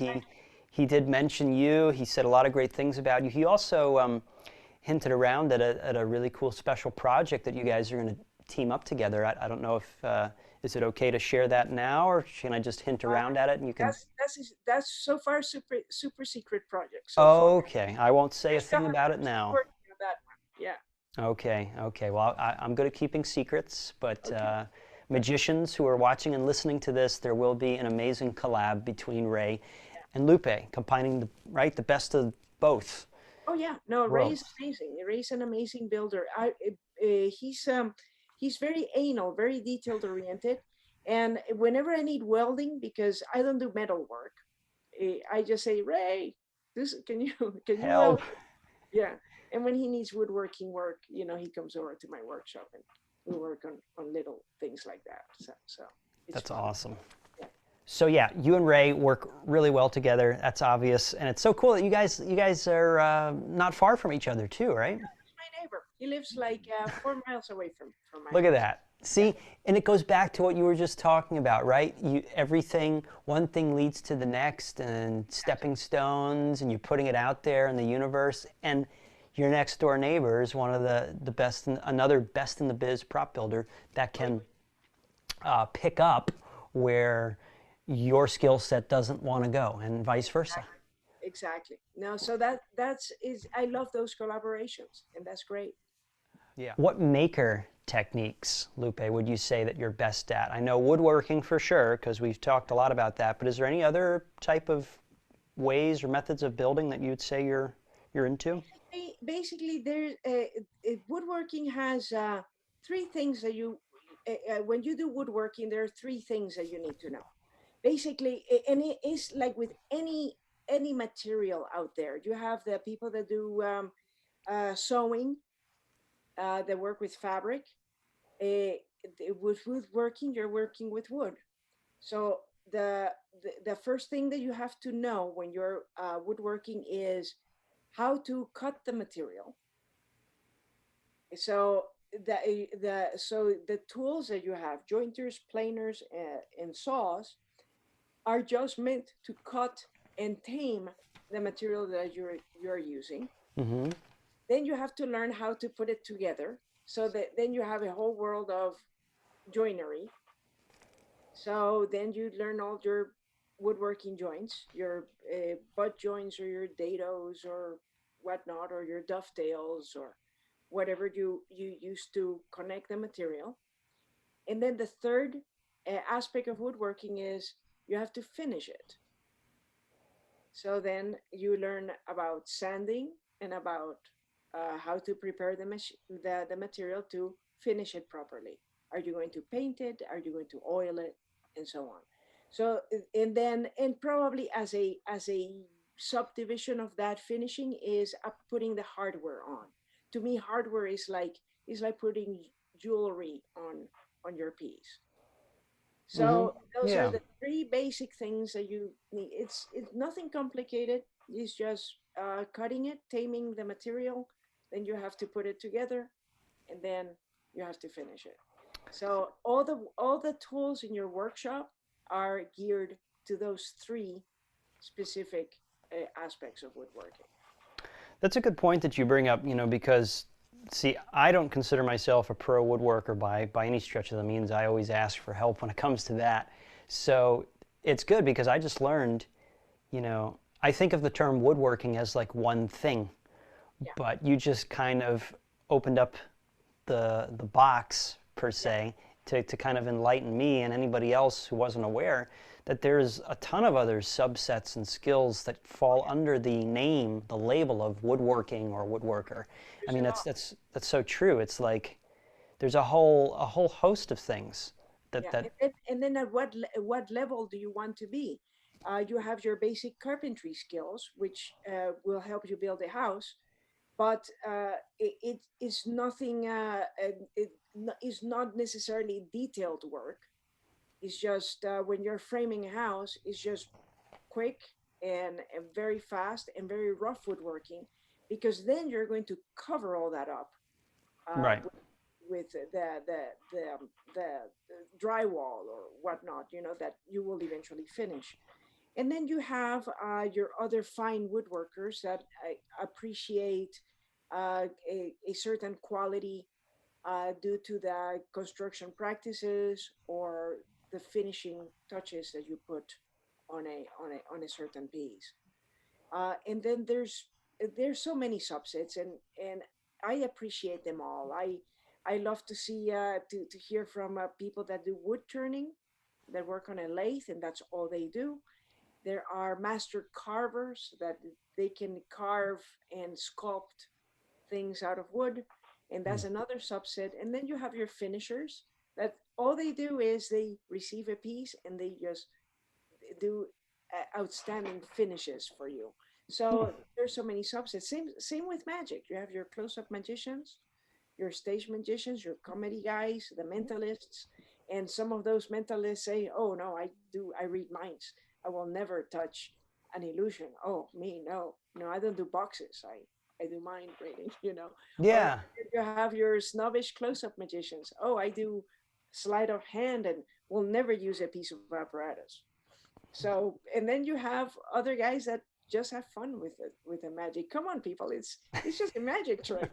He did mention you. He said a lot of great things about you. He also hinted around at a really cool special project that you guys are going to team up together. I don't know if is it okay to share that now, or can I just hint uh, around at it and you can? that's so far super secret project so far. Okay, I won't say a We're still, thing about it we're still now. working on that one. Yeah. Okay, okay. Well, I'm good at keeping secrets, but Okay. magicians who are watching and listening to this, there will be an amazing collab between Ray and Lupe, combining the best of both Oh yeah, no, Ray is worlds. amazing. Ray's an amazing builder. He's very anal, very detailed oriented, and whenever I need welding, because I don't do metal work, I just say, "Ray, this can you can you weld?" Help! Yeah, and when he needs woodworking work, he comes over to my workshop and we work on little things like that. So it's That's fun. awesome. Yeah. So yeah, you and Ray work really well together. That's obvious, and it's so cool that you guys are not far from each other too, right? He's my neighbor. He lives like 4 miles away from my Look at house. that. Yeah. See, and it goes back to what you were just talking about, right? One thing leads to the next, and stepping stones, and you're putting it out there in the universe. And your next door neighbor is one of the best, another best in the biz prop builder that can pick up where your skill set doesn't want to go, and vice versa. Exactly. Exactly. No, so that's is I love those collaborations, and that's great. Yeah. What maker techniques, Lupe, would you say that you're best at? I know woodworking for sure, because we've talked a lot about that, but is there any other type of ways or methods of building that you'd say you're into? Basically, woodworking has three things that when you do woodworking, there are three things that you need to know. Basically, and it is like with any material out there. You have the people that do sewing, that work with fabric. Uh, with woodworking, you're working with wood. So the first thing that you have to know when you're woodworking is how to cut the material. So the tools that you have, jointers, planers, and saws, are just meant to cut and tame the material that you're using. Mm-hmm. Then you have to learn how to put it together, so that then you have a whole world of joinery. So then you learn all your woodworking joints, your butt joints or your dados or whatnot, or your dovetails or whatever you use to connect the material. And then the third aspect of woodworking is you have to finish it. So then you learn about sanding and about how to prepare the material to finish it properly. Are you going to paint it? Are you going to oil it? And so on. So and probably as a subdivision of that finishing is putting the hardware on. To me, hardware is like putting jewelry on your piece. Mm-hmm. So those are Yeah. the three basic things that you need. It's nothing complicated. It's just cutting it, taming the material. Then you have to put it together, and then you have to finish it. So all the tools in your workshop are geared to those three specific aspects of woodworking. That's a good point that you bring up, because see, I don't consider myself a pro woodworker by any stretch of the means. I always ask for help when it comes to that. So it's good because I just learned, I think of the term woodworking as like one thing, Yeah, but you just kind of opened up the box per yeah, se to kind of enlighten me and anybody else who wasn't aware that there's a ton of other subsets and skills that fall under the name, the label of woodworking or woodworker. I there's mean, a that's lot. that's that's so true. It's like there's a whole host of things that Yeah, that and then at what level do you want to be? You have your basic carpentry skills, which will help you build a house, but it is nothing. Is not necessarily detailed work. It's just when you're framing a house, it's just quick and very fast and very rough woodworking, because then you're going to cover all that up uh, right. with the drywall or whatnot, that you will eventually finish. And then you have your other fine woodworkers that appreciate a certain quality due to the construction practices or the finishing touches that you put on a certain piece. And then there's so many subsets, and I appreciate them all. I love to see to hear from people that do wood turning, that work on a lathe, and that's all they do. There are master carvers that they can carve and sculpt things out of wood, and that's another subset. And then you have your finishers that all they do is they receive a piece and they just do outstanding finishes for you. So there's so many subsets. Same with magic. You have your close-up magicians, your stage magicians, your comedy guys, the mentalists, and some of those mentalists say, "Oh no, I read minds. I will never touch an illusion. Oh me, no, no, I don't do boxes. I do mind reading, Or Yeah. you have your snobbish close-up magicians. Oh, I do sleight of hand and will never use a piece of apparatus. So, and then you have other guys that just have fun with it, with the magic. Come on, people, it's just a magic trick,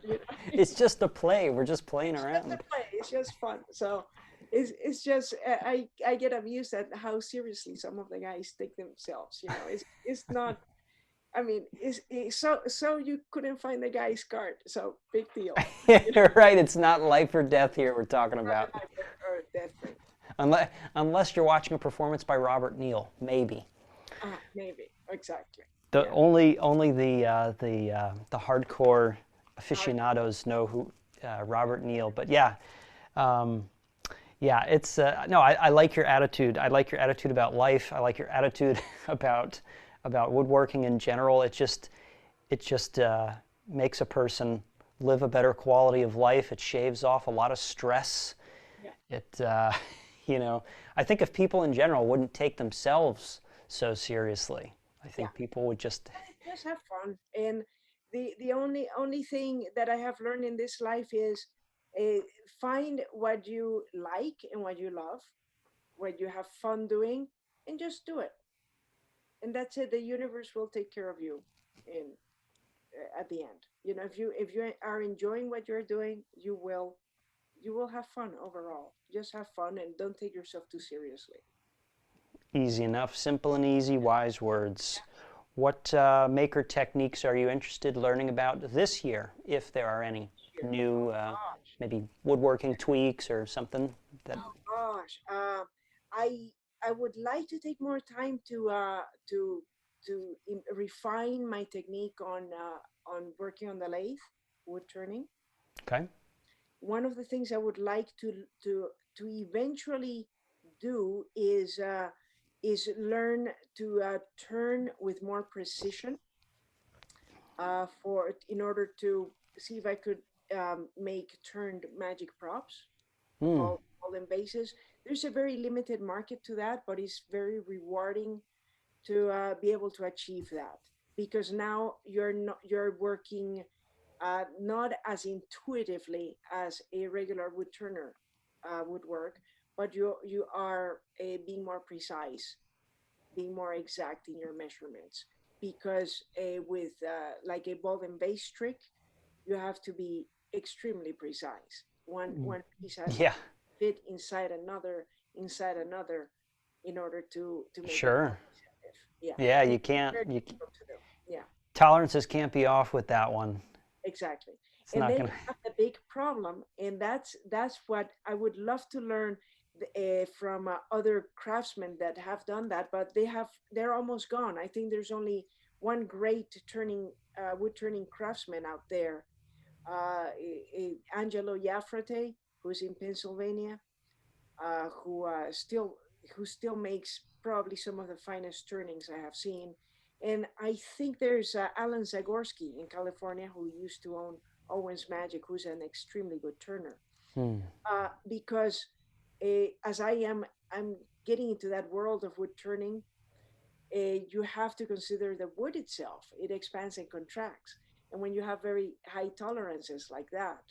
It's just a play. We're just playing It's just a around. play. It's just fun. So, it's just I get amused at how seriously some of the guys take themselves. It's not. I mean, so you couldn't find the guy's card. So big deal. You're right. It's not life or death here we're talking Not a about. life or death thing. Unless you're watching a performance by Robert Neal, maybe. Maybe exactly. The Yeah. only the hardcore Hard. aficionados know who Robert Neal. But yeah, um, yeah. It's no. I like your attitude. I like your attitude about life. I like your attitude about woodworking in general. It just makes a person live a better quality of life. It shaves off a lot of stress. Yeah. It You know, I think if people in general wouldn't take themselves so seriously, I Yeah, think people would just, just have fun. And the only thing that I have learned in this life is uh, find what you like and what you love, what you have fun doing, and just do it. And that's it. The universe will take care of you in at the end. You know, if you are enjoying what you're doing, you will have fun overall. Just have fun and don't take yourself too seriously. easy enough, simple and easy, wise words. What maker techniques are you interested in learning about this year, if there are any Here. new, Gosh. maybe woodworking tweaks or something that? Oh gosh. I I would like to take more time to refine my technique on working on the lathe, wood turning. Okay. One of the things I would like to eventually do is learn to turn with more precision for in order to see if I could make turned magic props, Hmm. ball and bases. There's a very limited market to that, but it's very rewarding to be able to achieve that because now you're working not as intuitively as a regular wood turner would work, but you are being more precise, being more exact in your measurements. Because with like a ball and base trick, you have to be extremely precise. One piece has to Yeah, fit inside another, in order to make it sure. cohesive. Yeah, Yeah, and you it's can't, very you, difficult to do. Yeah. tolerances can't be off with that one. Exactly. It's And not then gonna, you have the big problem, and that's what I would love to learn from other craftsmen that have done that, but they're almost gone. I think there's only one great turning wood turning craftsman out there, Angelo Iafrate, who's in Pennsylvania, who who still makes probably some of the finest turnings I have seen. And I think there's Alan Zagorski in California who used to own Owens Magic, who's an extremely good turner. hmm. Because as I'm getting into that world of wood turning. You have to consider the wood itself. It expands and contracts. And when you have very high tolerances like that,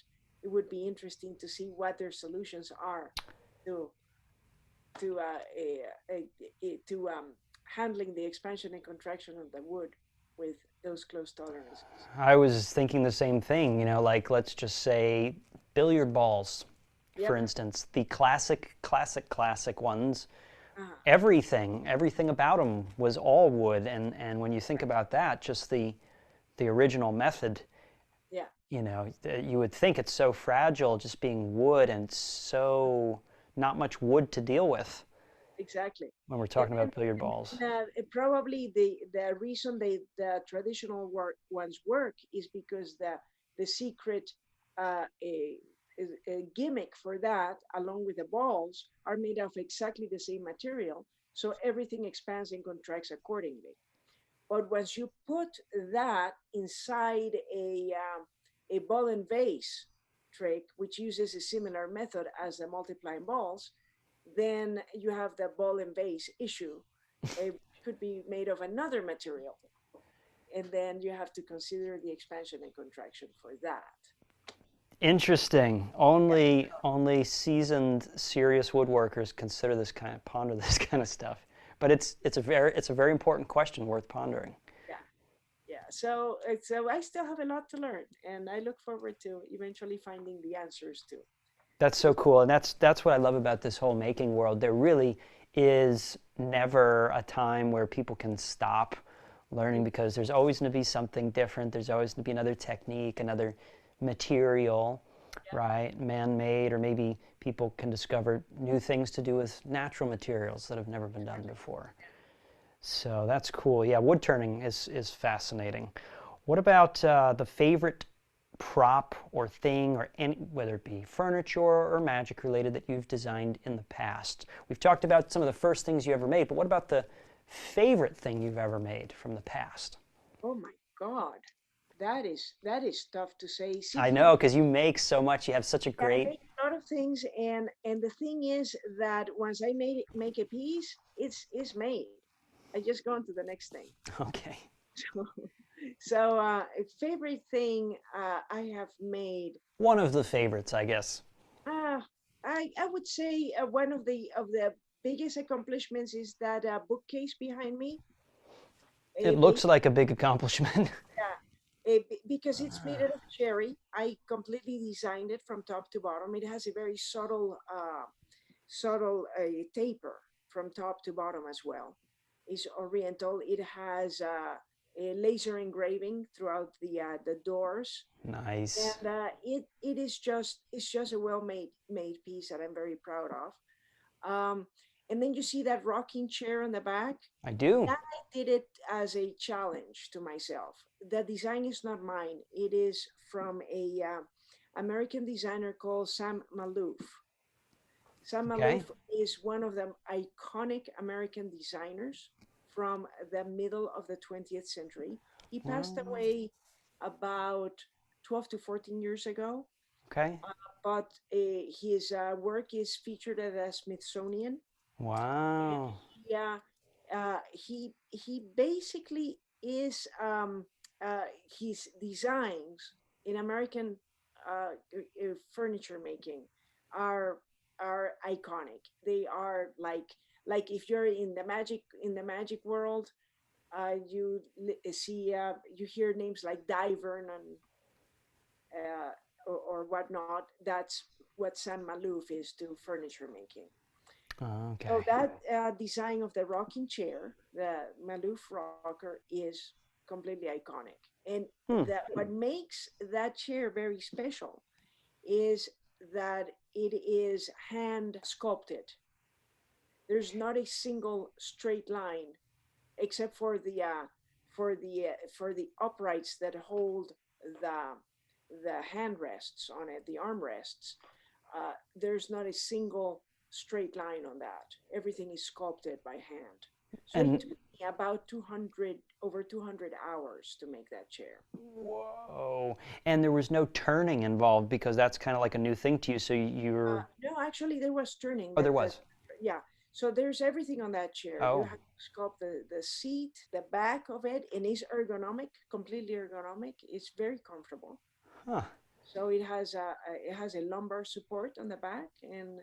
it would be interesting to see what their solutions are to to handling the expansion and contraction of the wood with those close tolerances. I was thinking the same thing, you know, like let's just say billiard balls, for Yep. instance, the classic ones. Uh-huh. Everything about them was all wood, and when you think Right. about that, just the original method, Yeah. you know, you would think it's so fragile, just being wood and so not much wood to deal with Exactly. when we're And talking then, about billiard balls. probably the reason the traditional ones work is because the secret a, a gimmick for that, along with the balls, are made of exactly the same material, so everything expands and contracts accordingly. But once you put that inside a ball and vase trick, which uses a similar method as the multiplying balls, then you have the ball and vase issue. It could be made of another material. And then you have to consider the expansion and contraction for that. Interesting. Yeah, Only seasoned, serious woodworkers consider this kind of ponder this kind of stuff. But it's a very important question worth pondering. yeah, yeah. So I still have a lot to learn, and I look forward to eventually finding the answers too. That's so cool, and that's what I love about this whole making world. There really is never a time where people can stop learning because there's always going to be something different. There's always going to be another technique, another material, Yeah, right? Man-made, or maybe people can discover new things to do with natural materials that have never been done before. So that's cool. Yeah, wood turning is fascinating. What about the favorite prop or thing, or any, whether it be furniture or magic related, that you've designed in the past? We've talked about some of the first things you ever made, but what about the favorite thing you've ever made from the past? oh my God. that is tough to say. See, I for know, because you make so much. You have such a I great. make a lot of things, and the thing is that once I make a piece, it's made. I just go on to the next thing. Okay. So, so a favorite thing I have made. One of the favorites, I guess. Uh, I would say one of the biggest accomplishments is that bookcase behind me. It looks like a big accomplishment. Because it's made out of cherry. I completely designed it from top to bottom. It has a very subtle taper from top to bottom as well. It's oriental. It has a laser engraving throughout the doors, Nice. and it is just it's just a well made piece that I'm very proud of. And then you see that rocking chair on the back. I do. That I did it as a challenge to myself. The design is not mine. It is from a American designer called Sam Maloof. Sam Okay. Maloof is one of the iconic American designers from the middle of the 20th century. He passed Wow. away about 12 to 14 years ago, Okay. but his work is featured at the Smithsonian. And Wow. yeah, he basically is his designs in American furniture making are are iconic. They are like if you're in the magic world, you see you hear names like Divern and or whatnot. That's what San Maloof is to furniture making. So Okay. that design of the rocking chair, the Maloof rocker, is completely iconic. And Hmm. what makes that chair very special is that it is hand sculpted. There's not a single straight line, except for the uprights that hold the the hand rests on it, the armrests. There's not a single straight line on that. Everything is sculpted by hand. So it And took me about 200 over 200 hours to make that chair. whoa. And there was no turning involved because that's kind of like a new thing to you. So you're. No, actually, there was turning. Oh, there was. Yeah. So there's everything on that chair. You Oh. have to sculpt the seat, the back of it, and it's ergonomic, completely ergonomic. It's very comfortable. Huh. So it has a lumbar support on the back, and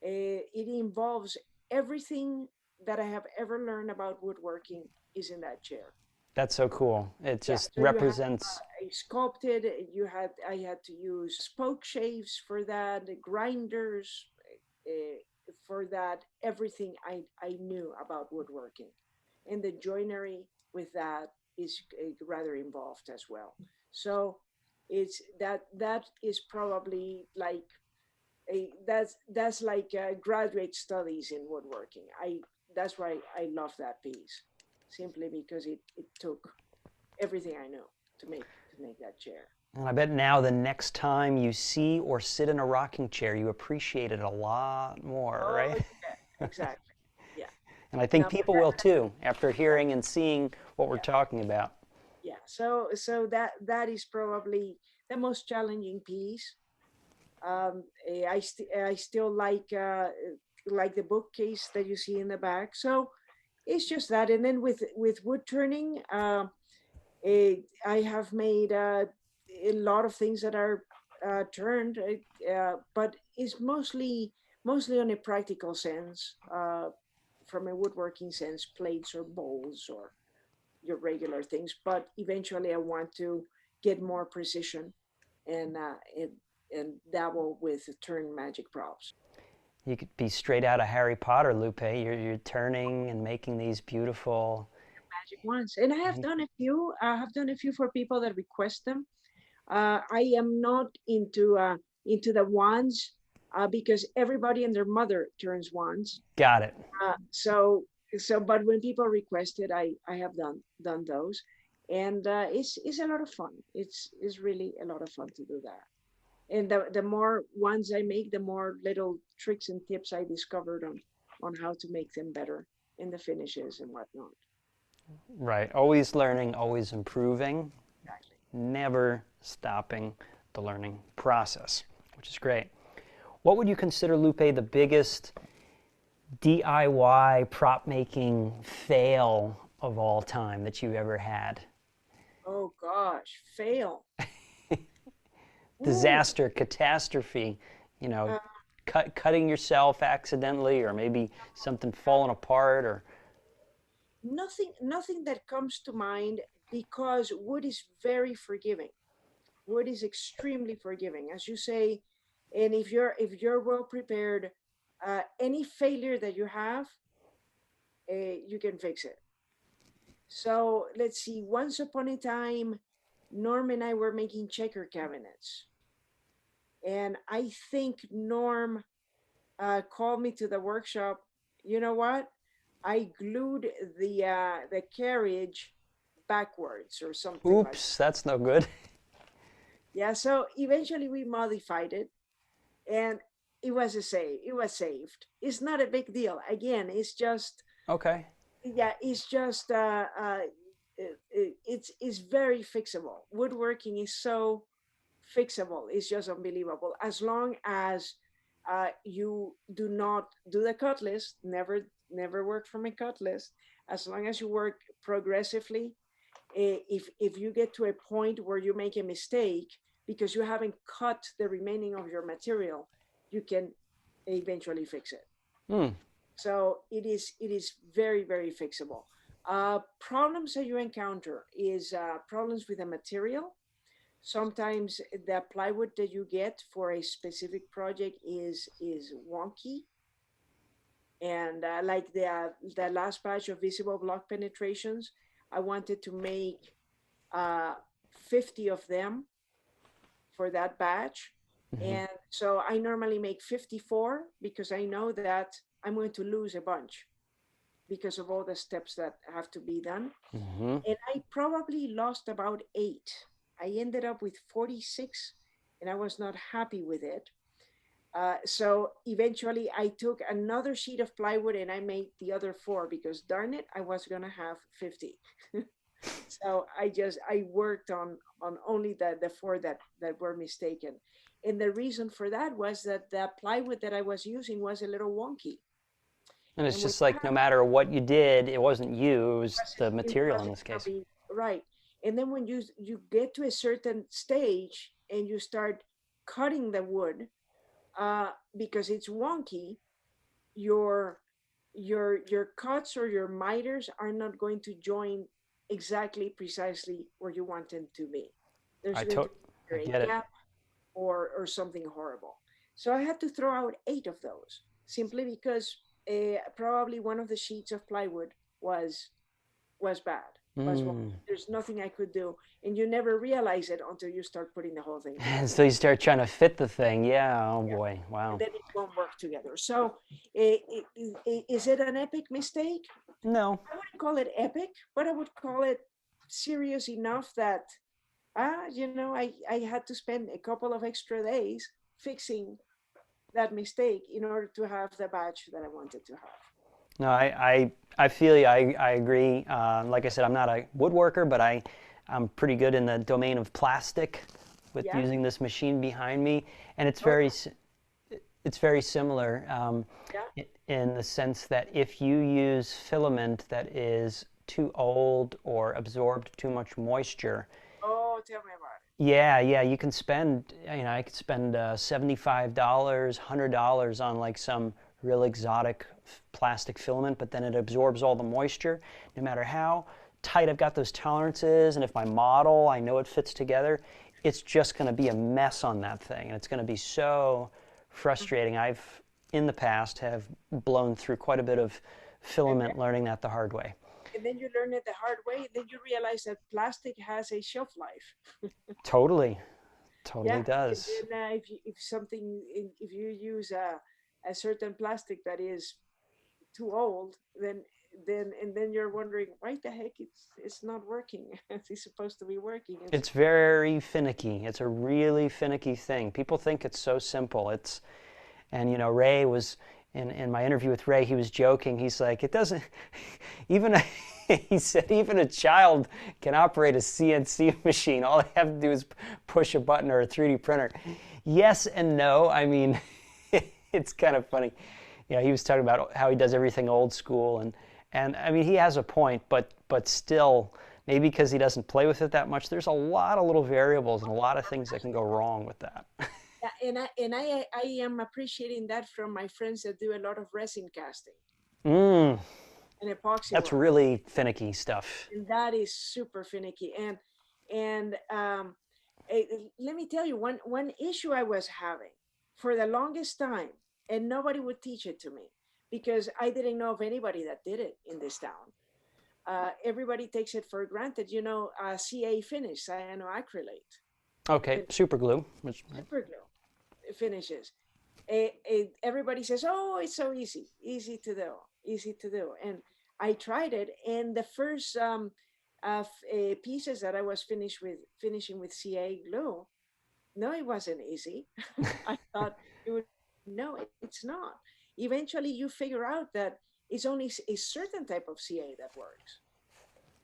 it involves everything that I have ever learned about woodworking is in that chair. That's so cool. It Yeah. just So you have represents. a sculpted. I had to use spoke shaves for that, grinders for that. Everything I knew about woodworking, and the joinery with that is rather involved as well. So it's that is probably like that's like graduate studies in woodworking. I That's why I love that piece, simply because it took everything I know to make that chair. And I bet now the next time you see or sit in a rocking chair, you appreciate it a lot more, Oh right? yeah, exactly. Yeah. And I think No, people will too after hearing and seeing what we're yeah, talking about. yeah. So that is probably the most challenging piece. I still like the bookcase that you see in the back. So it's just that, and then with wood turning, I have made a lot of things that are turned, but it's mostly on a practical sense, from a woodworking sense, plates or bowls or your regular things. But eventually, I want to get more precision and dabble with turn magic props. You could be straight out of Harry Potter, Lupe. You're turning and making these beautiful. Magic ones, and I have done a few. I have done a few for people that request them. I am not into the wands because everybody and their mother turns wands. Got it. So but when people request it, I have done those, and it's a lot of fun. It's really a lot of fun to do that. And the more ones I make, the more little tricks and tips I discovered on how to make them better in the finishes and whatnot. Right. Always learning, always improving. Exactly. never stopping the learning process, which is great. What would you consider, Lupe, the biggest DIY prop making fail of all time that you ever had? Oh gosh, fail. Ooh, Disaster, catastrophe, you know, uh, cutting yourself accidentally, or maybe something falling apart, or nothing that comes to mind because wood is very forgiving. Wood is extremely forgiving, as you say, and if you're well prepared, any failure that you have, you can fix it. So let's see. Once upon a time, Norm and I were making checker cabinets, and I think Norm called me to the workshop. You know what? I glued the carriage backwards or something like oops, that's no good. yeah. So eventually we modified it, and it was a save. It was saved. It's not a big deal. Again, it's just Okay. yeah. It's just it's very fixable. Woodworking is so fixable. It's just unbelievable. As long as you do not do the cut list, never work from a cut list. As long as you work progressively, if you get to a point where you make a mistake because you haven't cut the remaining of your material, you can eventually fix it. Hmm. So it is very fixable. Problems that you encounter is problems with the material. Sometimes the plywood that you get for a specific project is wonky, and like the last batch of visible block penetrations, I wanted to make uh, 50 of them for that batch. Hmm. And so I normally make 54 because I know that I'm going to lose a bunch because of all the steps that have to be done. Hmm. And I probably lost about 8. I ended up with 46 and I was not happy with it. So eventually I took another sheet of plywood and I made the other 4 because darn it, I was going to have 50. So I worked on only the 4 that were mistaken. And the reason for that was that the plywood that I was using was a little wonky. And it's And when just like no matter what you did, it wasn't you, it was the it material in wasn't this gonna case. be right. And then when you get to a certain stage and you start cutting the wood, because it's wonky, your your cuts or your miters are not going to join exactly precisely where you want them to be. There's I going to to- be I a get it. gap or something horrible. So I had to throw out 8 of those simply because probably one of the sheets of plywood was was bad. Was wrong. Mm. There's nothing I could do, and you never realize it until you start putting the whole thing And together. so you start trying to fit the thing. Yeah, oh Yeah, boy, and wow. then it won't work together. So, is it an epic mistake? No, I wouldn't call it epic, but I would call it serious enough that I had to spend a couple of extra days fixing that mistake in order to have the batch that I wanted to have. no, I feel you. I agree. Like I said, I'm not a woodworker, but I'm pretty good in the domain of plastic with Yeah. using this machine behind me, and Oh, it's very similar yeah. in the sense that if you use filament that is too old or absorbed too much moisture, Oh, tell me about yeah, you can spend, I could spend $75, $100 on like some real exotic plastic filament, but then it absorbs all the moisture. No matter how tight I've got those tolerances, and if my model, I know it fits together, it's just going to be a mess on that thing, and it's going to be so it. frustrating. I've, in the past, have blown through quite a bit of And filament learning that the hard way. and then you learn it the hard way. Then you realize that plastic has a shelf life. Totally, Yeah, totally and does. then if you use a certain plastic that is too old, then you're wondering why the heck it's not working as it's supposed to be working. It's very finicky. It's a really finicky thing. People think it's so simple. And Ray was in my interview with Ray, he was joking. He's like, it doesn't, even he said, even a child can operate a CNC machine. All they have to do is push a button or a 3D printer. Yes and no. I mean, it's kind of funny. You know, he was talking about how he does everything old school, and I mean, he has a point, but still, maybe because he doesn't play with it that much, there's a lot of little variables and a lot of things that can go wrong with that. Yeah, and I am appreciating that from my friends that do a lot of resin casting Mm, and epoxy that's work. really finicky stuff. And that is super finicky. And let me tell you one issue I was having for the longest time, and nobody would teach it to me because I didn't know of anybody that did it in this town. Everybody takes it for granted, you know, CA finish, cyanoacrylate, Okay, super glue. super glue finishes. Everybody says, "Oh, it's so easy to do, easy to do." And I tried it, and the first pieces that I was finishing with CA glue, no, it wasn't easy. I thought it would. No, it's not. Eventually, you figure out that it's only a certain type of CA that works,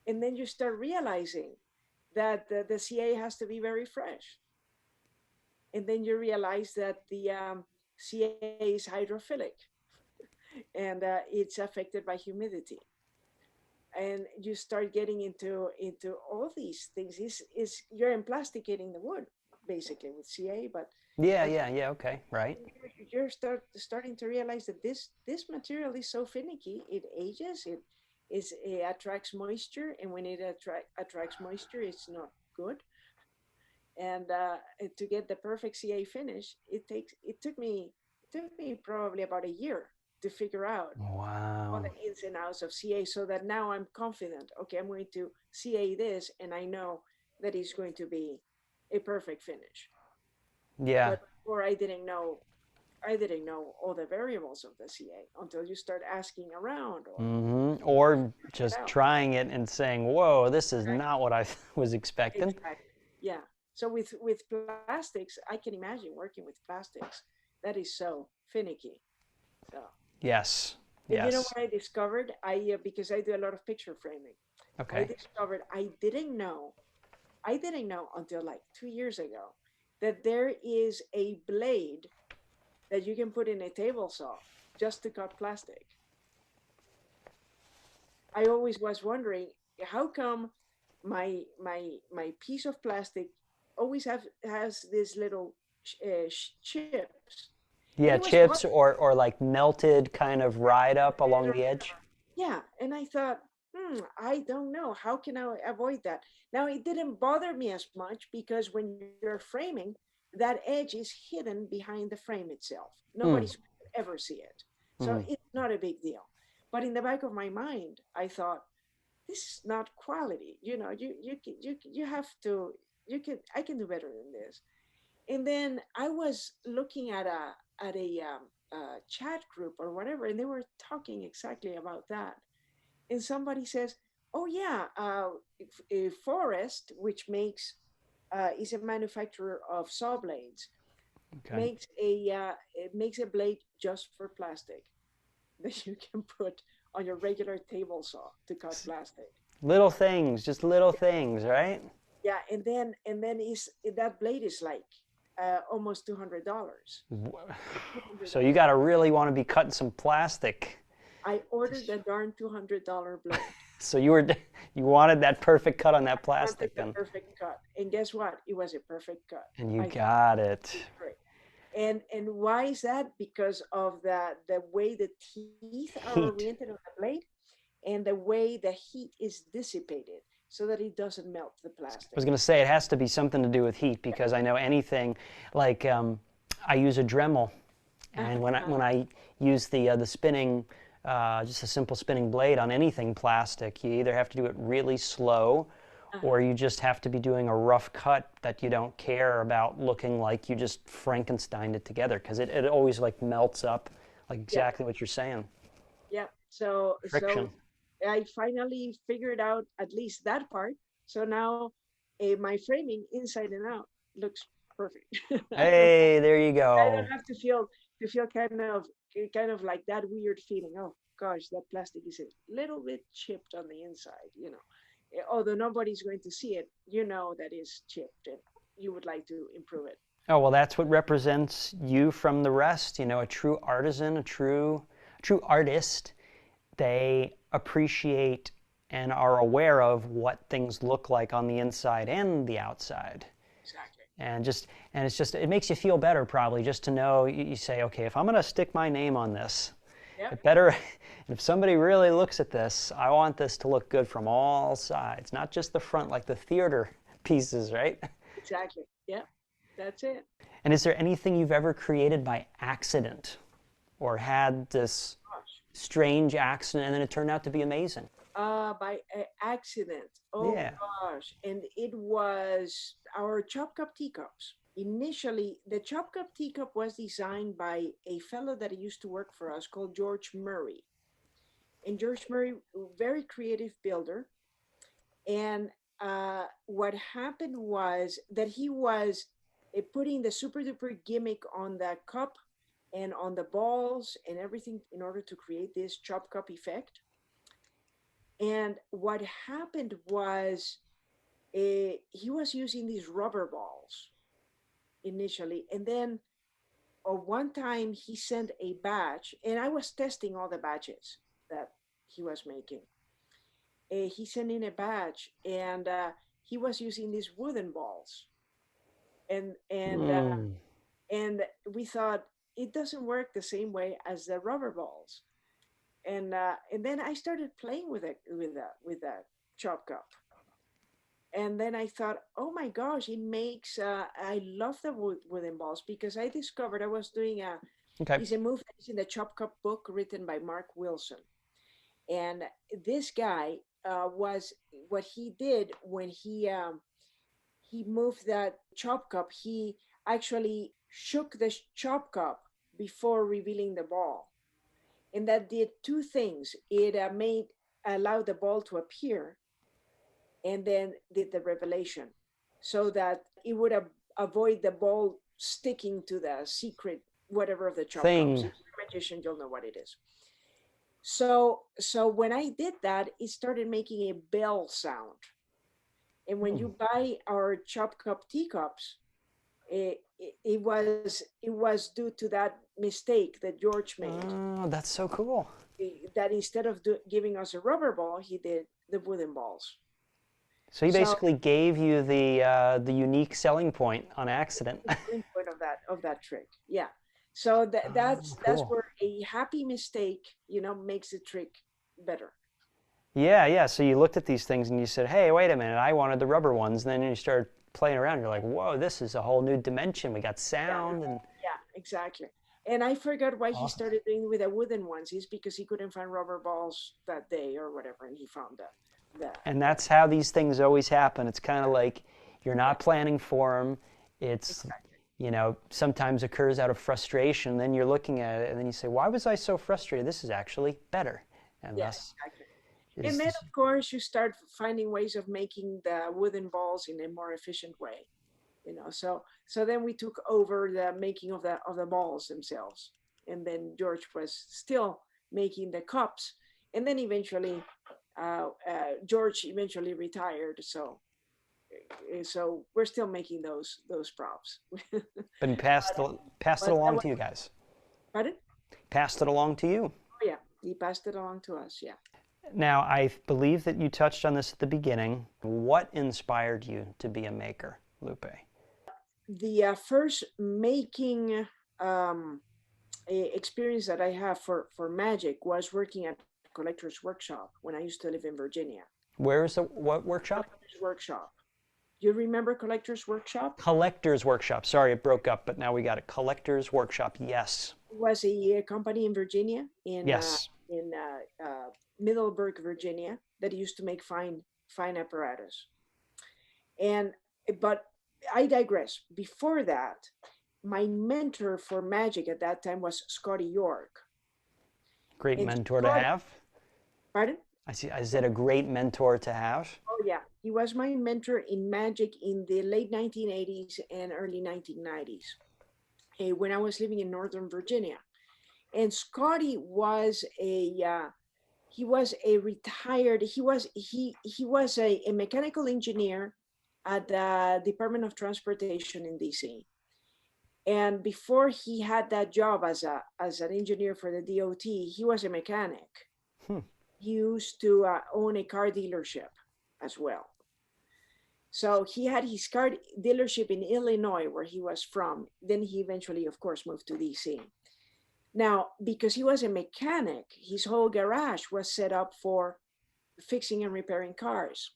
and then you start realizing that the CA has to be very fresh, and then you realize that the CA is hydrophilic and it's affected by humidity. And you start getting into all these things. Is you're emplasticating the wood basically with CA, Yeah, but yeah, yeah. Okay, right. you're starting to realize that this material is so finicky. It ages. It attracts moisture, and when it attracts moisture, it's not good. And to get the perfect CA finish, it took me probably about a year to figure out all Wow. the ins and outs of CA, so that now I'm confident. Okay, I'm going to CA this, and I know that it's going to be a perfect finish. Yeah. But before I didn't know all the variables of the CA until you start asking around or Or figuring it just out. trying it and saying, "Whoa, this is Right? not what I was expecting." Exactly. Yeah. So with plastics, I can imagine working with plastics. That is so finicky. So, Yes. and you know Yes. what I discovered? Because I do a lot of picture framing. I Okay. discovered I didn't know until like 2 years ago that there is a blade that you can put in a table saw just to cut plastic. I always was wondering how come my piece of plastic always has these little chips, and Yeah, it was chips bothering or like melted kind of ride up me. along the edge. Yeah, and I thought, I don't know. How can I avoid that? Now, it didn't bother me as much because when you're framing, that edge is hidden behind the frame itself. Mm, Nobody's going to ever see it. So mm. it's not a big deal. But in the back of my mind, I thought, this is not quality. You have to, I can do better than this. And then I was looking at a chat group or whatever, and they were talking exactly about that. And somebody says, "Oh yeah, a Forest, which is a manufacturer of saw blades, Okay. makes a blade just for plastic that you can put on your regular table saw to cut plastic." Little things, just little things, right? Yeah, and then is that blade is like almost $200. Two hundred So you dollars. got to really want to be cutting some plastic. I ordered the darn $200 blade. So you wanted that perfect cut on that Wanted plastic the then, perfect cut, and guess what? It was a perfect cut. and you I thought got it. it was great. And why is that? Because of the way the teeth are Heat. oriented on the blade, and the way the heat is dissipated, so that it doesn't melt the I was plastic. going to say it has to be something to do with heat Yeah. because I know anything like I use a Dremel, and when Uh-huh. I use the spinning, just a simple spinning blade on anything plastic, you either have to do it really slow, or Uh-huh. you just have to be doing a rough cut that you don't care about looking like you just Frankensteined it together because it always like melts up, like Yeah. exactly what you're saying. Yeah. So Friction. I finally figured out at least that part. So now my framing inside and out looks perfect. I don't Hey, there you I don't go. have to feel kind of kind of like that weird feeling. Oh gosh, that plastic is a little bit chipped on the inside, you know. Although nobody's going to see it, you know that is chipped, and you would like to improve it. Oh, well, that's what represents you from the rest. You know, a true artisan, a true artist. They appreciate and are aware of what things look like on the inside and the outside. Exactly. And it's just, it makes you feel better probably just to know, you say, okay, if I'm going to stick my name on this, Yep. it better, and if somebody really looks at this, I want this to look good from all sides, not just the front like the theater pieces, right? Exactly. Yeah, that's it. And is there anything you've ever created by accident or had this Gosh. strange accident and then it turned out to be amazing? By accident. Oh Yeah. gosh. And it was our chop cup teacups. Initially, the chop cup teacup was designed by a fellow that used to work for us called George Murray. And George Murray, very creative builder. And what happened was that he was putting the super duper gimmick on the cup and on the balls and everything in order to create this chop cup effect. And what happened was he was using these rubber balls initially. And then one time he sent a batch, and I was testing all the batches that he was making. He sent in a batch, and he was using these wooden balls. And we thought it doesn't work the same way as the rubber balls. And then I started playing with that chop cup. And then I thought, oh my gosh, it makes, I love the wooden balls because I discovered I was doing it's a move that is in the Chop Cup book written by Mark Wilson. And this guy was, what he did when he moved that chop cup, he actually shook the chop cup before revealing the ball. And that did two things. It allowed the ball to appear, and then did the revelation, so that it would avoid the ball sticking to the secret whatever of the chop thing. cups. If you're a magician, you'll know what it is. So when I did that, it started making a bell sound. And when you buy our chop cup teacups, it was due to that mistake that George made. Oh, that's so cool. That instead of giving us a rubber ball, he did the wooden balls. So he basically gave you the unique selling point on accident. The selling point of that trick, yeah. So that's where a happy mistake, makes the trick better. Yeah. So you looked at these things and you said, "Hey, wait a minute! I wanted the rubber ones." And then you started playing around. You're like, "Whoa, this is a whole new dimension. We got sound and." Yeah, exactly. And I forgot why he started doing with the wooden ones. It's because he couldn't find rubber balls that day or whatever, and he found that. And that's how these things always happen. It's kind of like you're not planning for them. It's, sometimes occurs out of frustration. Then you're looking at it and then you say, why was I so frustrated? This is actually better. And exactly. And then, of course, you start finding ways of making the wooden balls in a more efficient way. So then we took over the making of the balls themselves. And then George was still making the cups. And then eventually, George eventually retired, so we're still making those props. But he passed it along to you guys. Pardon? Passed it along to you. Oh yeah, he passed it along to us. Yeah. Now I believe that you touched on this at the beginning. What inspired you to be a maker, Lupe? The first making experience that I have for magic was working at Collector's Workshop when I used to live in Virginia. Where is what workshop? Collector's Workshop. You remember Collector's Workshop? Collector's Workshop. Sorry, it broke up, but now we got it. Collector's Workshop. Yes. It was a company in Virginia, in Middleburg, Virginia, that used to make fine apparatus. But I digress. Before that, my mentor for magic at that time was Scotty York. Great mentor to have. Pardon? I see. Is it a great mentor to have? Oh yeah, he was my mentor in magic in the late 1980s and early 1990s, when I was living in Northern Virginia. And Scotty was a retired, he was a mechanical engineer at the Department of Transportation in DC. And before he had that job as an engineer for the DOT, he was a mechanic. Hmm. He used to own a car dealership as well. So he had his car dealership in Illinois, where he was from. Then he eventually, of course, moved to DC. Now, because he was a mechanic, his whole garage was set up for fixing and repairing cars.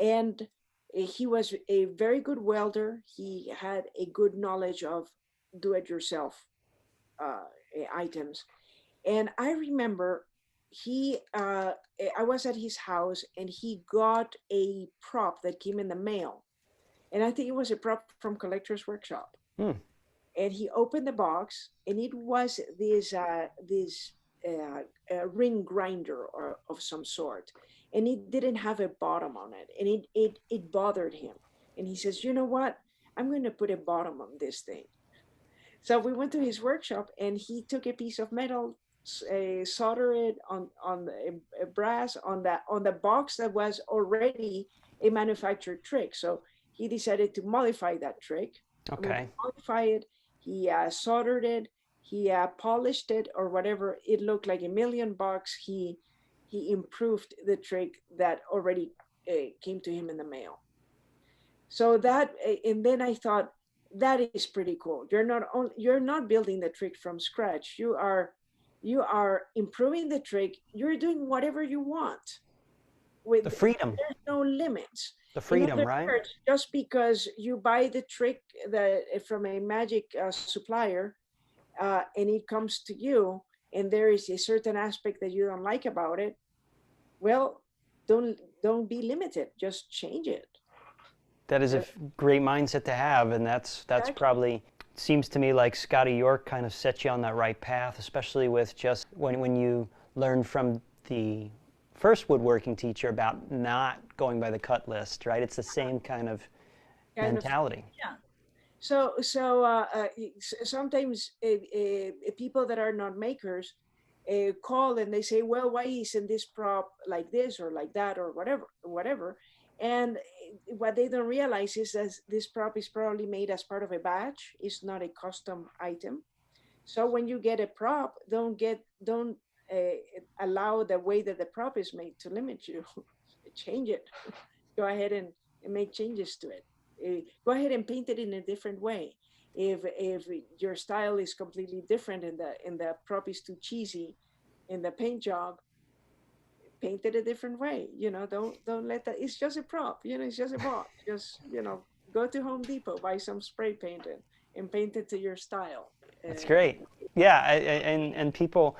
And he was a very good welder. He had a good knowledge of do-it-yourself items. And I remember I was at his house and he got a prop that came in the mail. And I think it was a prop from Collector's Workshop. Hmm. And he opened the box and it was this ring grinder of some sort. And it didn't have a bottom on it. And it bothered him. And he says, you know what? I'm going to put a bottom on this thing. So we went to his workshop and he took a piece of metal, solder it on a brass on the box that was already a manufactured trick. So he decided to modify that trick. Okay. Modify it. He soldered it. He polished it or whatever. It looked like $1,000,000. He improved the trick that already came to him in the mail. So that, and then I thought, that is pretty cool. You're not building the trick from scratch. You are improving the trick. You're doing whatever you want. With the freedom. There's no limits. The freedom, right? Words, just because you buy the trick from a magic supplier, and it comes to you, and there is a certain aspect that you don't like about it, well, don't be limited. Just change it. That is a great mindset to have, and that's probably, seems to me like Scotty York kind of set you on that right path, especially with just when you learned from the first woodworking teacher about not going by the cut list, right? It's the same kind of mentality. Yeah. So sometimes people that are not makers call and they say, well, why isn't this prop like this or like that or whatever. And what they don't realize is that this prop is probably made as part of a batch. It's not a custom item. So when you get a prop, don't allow the way that the prop is made to limit you. Change it. Go ahead and make changes to it. Go ahead and paint it in a different way. If your style is completely different and the prop is too cheesy in the paint job, paint it a different way. Don't let that. It's just a prop. It's just a box. Just go to Home Depot, buy some spray paint and paint it to your style. That's great. Yeah, and people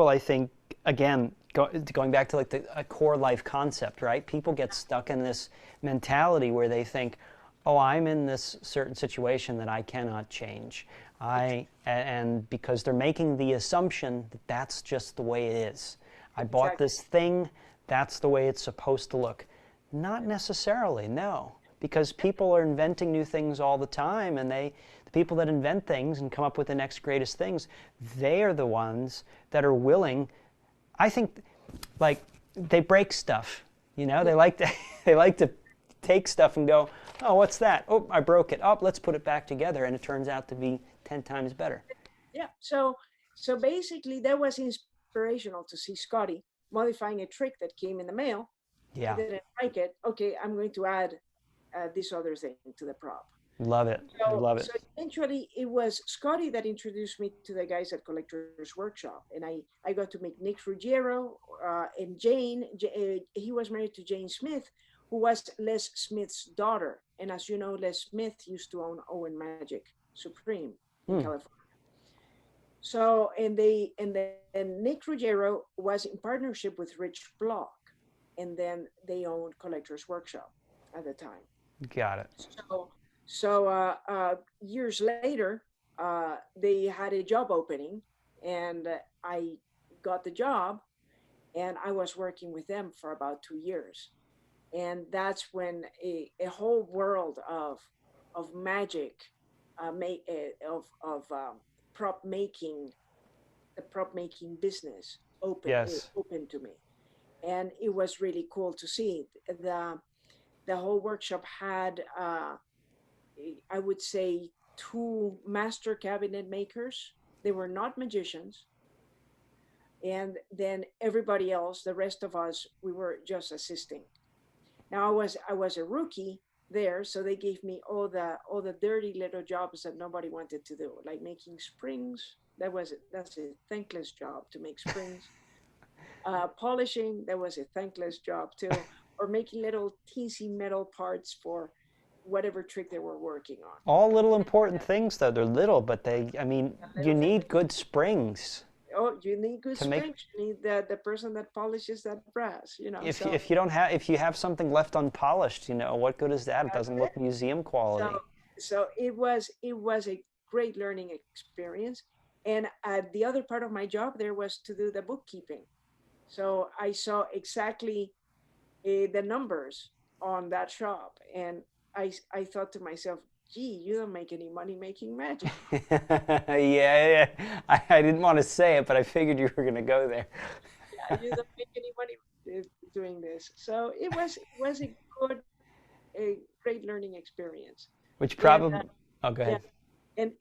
I think, again, going back to like a core life concept, right? People get stuck in this mentality where they think, oh, I'm in this certain situation that I cannot change. And because they're making the assumption that that's just the way it is. I bought this thing, that's the way it's supposed to look. Not necessarily, no. Because people are inventing new things all the time, and the people that invent things and come up with the next greatest things, they are the ones that are willing. I think, like, they break stuff. They like to take stuff and go, oh, what's that? Oh, I broke it. Oh, let's put it back together, and it turns out to be 10 times better. Yeah. So basically, that was inspirational to see Scotty modifying a trick that came in the mail. Yeah. I didn't like it. Okay, I'm going to add this other thing to the prop. Love it. Love it. So eventually it was Scotty that introduced me to the guys at Collector's Workshop. And I got to meet Nick Ruggiero and Jane. He was married to Jane Smith, who was Les Smith's daughter. And as you know, Les Smith used to own Owen Magic Supreme in California. So, and Nick Ruggiero was in partnership with Rich Block. And then they owned Collector's Workshop at the time. Got it. So years later, they had a job opening, and I got the job, and I was working with them for about 2 years, and that's when a whole world of magic, prop making the prop making business Yes. open to me, and it was really cool to see. The whole workshop had, I would say, two master cabinet makers. They were not magicians, and then everybody else, the rest of us, we were just assisting. Now I was a rookie there, so they gave me all the dirty little jobs that nobody wanted to do, like making springs. That's a thankless job to make springs. Polishing, that was a thankless job too, or making little teensy metal parts for whatever trick they were working on. All little important things, though. They're little, but I mean, you Little thing. need good springs Oh, you need good to make. springs. You need the person that polishes that brass. So If you don't have, if you have something left unpolished, what good is that? It that's doesn't it. look museum quality. So it was a great learning experience. And the other part of my job there was to do the bookkeeping. So I saw exactly the numbers on that shop, and I thought to myself, gee, you don't make any money making magic. Yeah, yeah. I didn't want to say it, but I figured you were going to go there. Yeah, you don't make any money doing this. So it was a great learning experience. Which And probably, oh, go yeah, ahead.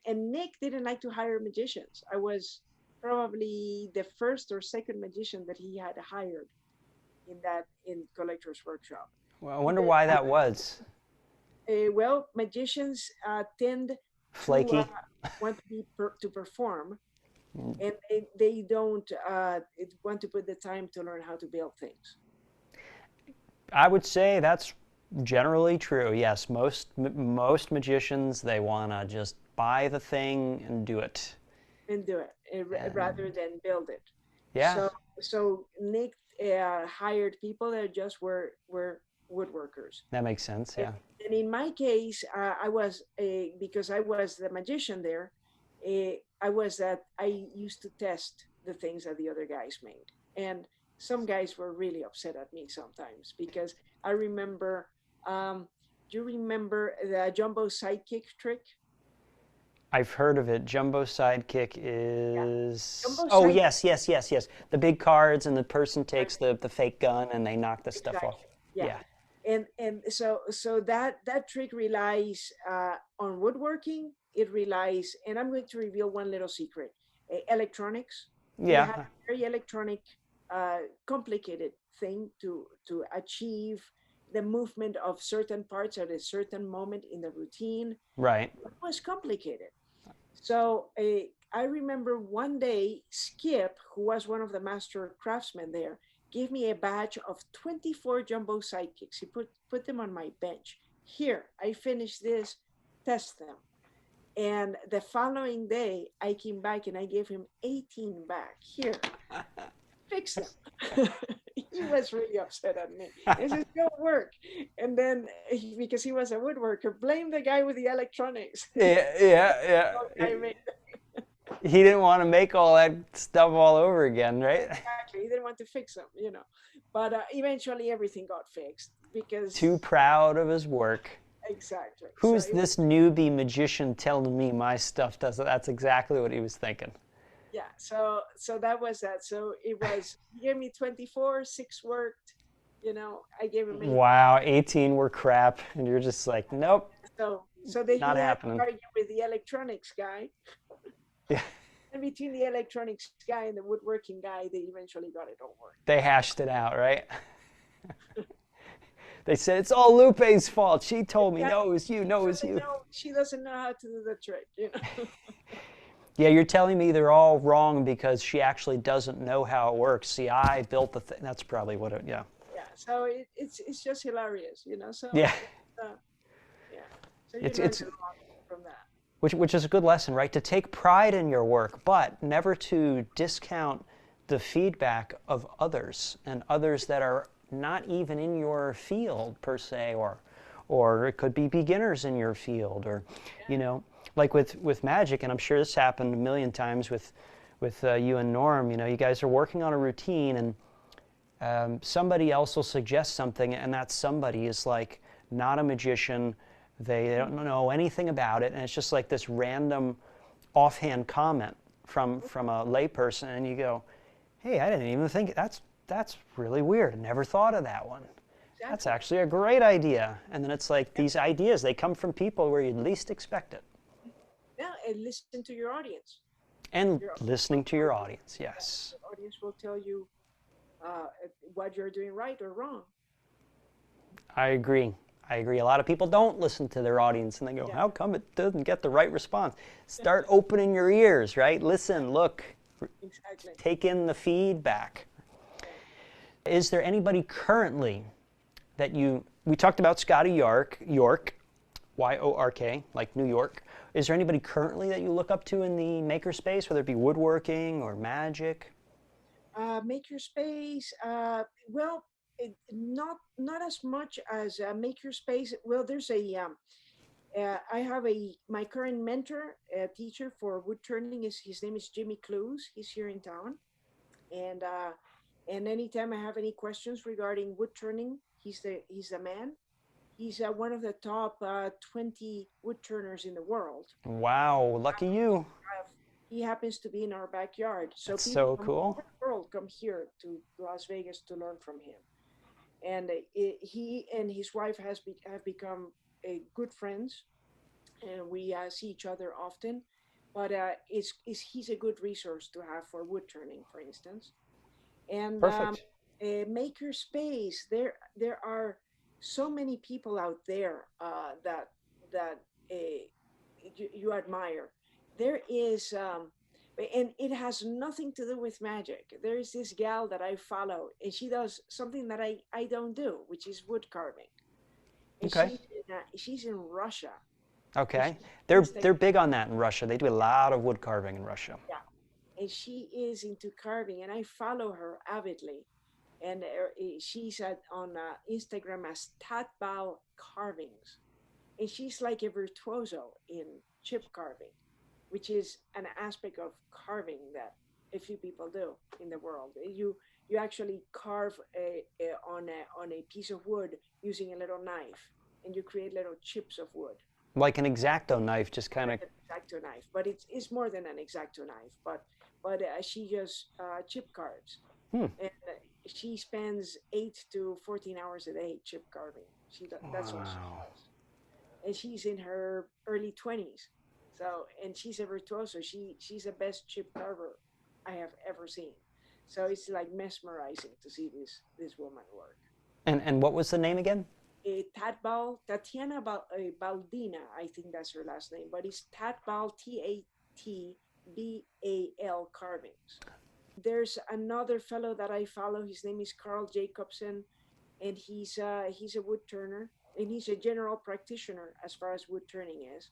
and Nick didn't like to hire magicians. I was probably the first or second magician that he had hired in collector's workshop. Well, I wonder Because, why that was. well, magicians tend to Flaky. want to perform, and they don't want to put the time to learn how to build things. I would say that's generally true. Yes, most magicians, they want to just buy the thing and do it. And do it rather than build it. Yeah, So Nick hired people that just were woodworkers. that makes sense. Yeah. And in my case, because I was the magician there. I used to test the things that the other guys made, and some guys were really upset at me sometimes because I remember. Do you remember the jumbo sidekick trick? I've heard of it. Jumbo Sidekick Yeah, is. jumbo Oh, sidekick. yes. The big cards, and the person takes the fake gun and they knock the stuff off. Exactly. Yeah. Yeah. And so that trick relies on woodworking. It relies, and I'm going to reveal one little secret: electronics. You have Yeah. a very electronic, complicated thing to achieve the movement of certain parts at a certain moment in the routine. Right. It was complicated. So I remember one day Skip, who was one of the master craftsmen there, gave me a batch of 24 jumbo sidekicks. He put them on my bench. Here, I finished this, test them. And the following day, I came back and I gave him 18 back. Here, fix them. He was really upset at me. This is no work. And then, because he was a woodworker, blame the guy with the electronics. Yeah. I made He didn't want to make all that stuff all over again, right? Exactly. He didn't want to fix them, But eventually everything got fixed because Too proud of his work. exactly. Who's So this newbie magician telling me my stuff does it? That's exactly what he was thinking. yeah. So that was that. So he gave me 24, 6 worked. I gave him 8. Wow, 18 were crap, and you're just like, nope, So he not had happening. to argue with the electronics guy. Yeah. And between the electronics guy and the woodworking guy, they eventually got it over. They hashed it out, right? They said, it's all Lupe's fault. She told me, no, it was you, no, it was you. No, she doesn't know how to do the trick, Yeah, you're telling me they're all wrong because she actually doesn't know how it works. See, I built the thing. That's probably what it, yeah. Yeah, so it's just hilarious, So Yeah. Yeah, so you It's learn a lot from that. which is a good lesson, right? To take pride in your work, but never to discount the feedback of others and others that are not even in your field per se, or it could be beginners in your field, or like with magic, and I'm sure this happened a million times with you and Norm. You guys are working on a routine, and somebody else will suggest something, and that somebody is like not a magician. They don't know anything about it, and it's just like this random offhand comment from a layperson, and you go, hey, I didn't even think that's really weird. I never thought of that one. Exactly. That's actually a great idea. And then it's like these ideas, they come from people where you'd least expect it. Yeah, and listen to your audience. And listening to your audience, yes. The audience will tell you what you're doing right or wrong. I agree. I agree. A lot of people don't listen to their audience, and they go, how come it doesn't get the right response? Start opening your ears, right? Listen, look, Exactly. take in the feedback. Is there anybody currently that we talked about Scotty York, Y-O-R-K, like New York. Is there anybody currently that you look up to in the makerspace, whether it be woodworking or magic? Makerspace, well, not as much as makerspace. Well, there's I have my current mentor, teacher for wood turning. His name is Jimmy Clues. He's here in town, and anytime I have any questions regarding wood turning, he's the man. He's one of the top 20 wood turners in the world. Wow, lucky you. He happens to be in our backyard. So That's people so from cool. all over the world come here to Las Vegas to learn from him. And he and his wife have become good friends, and we see each other often. But he's a good resource to have for wood turning, for instance. And Perfect. maker space, there are so many people out there that you admire. There is, and it has nothing to do with magic. There is this gal that I follow, and she does something that I don't do, which is wood carving. And Okay. she's in Russia. Okay. They're big on that in Russia. They do a lot of wood carving in Russia. Yeah, and she is into carving, and I follow her avidly. And she's on Instagram as Tatbal Carvings, and she's like a virtuoso in chip carving, which is an aspect of carving that a few people do in the world. You actually carve on a piece of wood using a little knife, and you create little chips of wood. Like an X-Acto knife, just kind of. Like an X-Acto knife, but it's more than an X-Acto knife. But she just chip carves, and she spends 8 to 14 hours a day chip carving. That's all she does, and she's in her early 20s. So, and she's a virtuoso. She's the best chip carver I have ever seen. So it's like mesmerizing to see this woman work. And what was the name again? Tatiana Baldina, I think that's her last name, but it's Tatbal, Tatbal Carvings. There's another fellow that I follow. His name is Carl Jacobson, and he's a wood turner, and he's a general practitioner as far as wood turning is.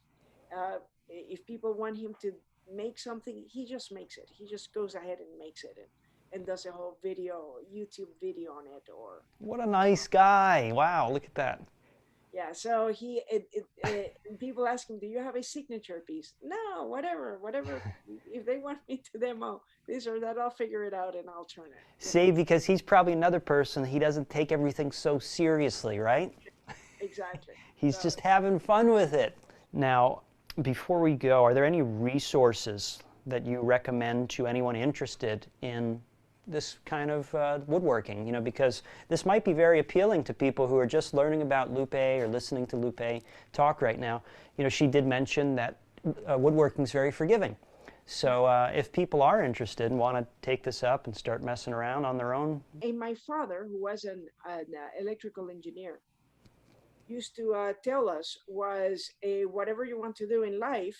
If people want him to make something, he just makes it. He just goes ahead and makes it, and does a whole YouTube video on it. Or what a nice guy! Wow, look at that. Yeah, so people ask him, "Do you have a signature piece?" No, whatever. If they want me to demo this or that, I'll figure it out and I'll turn it. See, because he's probably another person. He doesn't take everything so seriously, right? Exactly. He's just having fun with it. Now, before we go, are there any resources that you recommend to anyone interested in this kind of woodworking? You know, because this might be very appealing to people who are just learning about Lupé or listening to Lupé talk right now. You know, she did mention that woodworking is very forgiving. So if people are interested and want to take this up and start messing around on their own. And my father, who was an electrical engineer, used to tell us was whatever you want to do in life,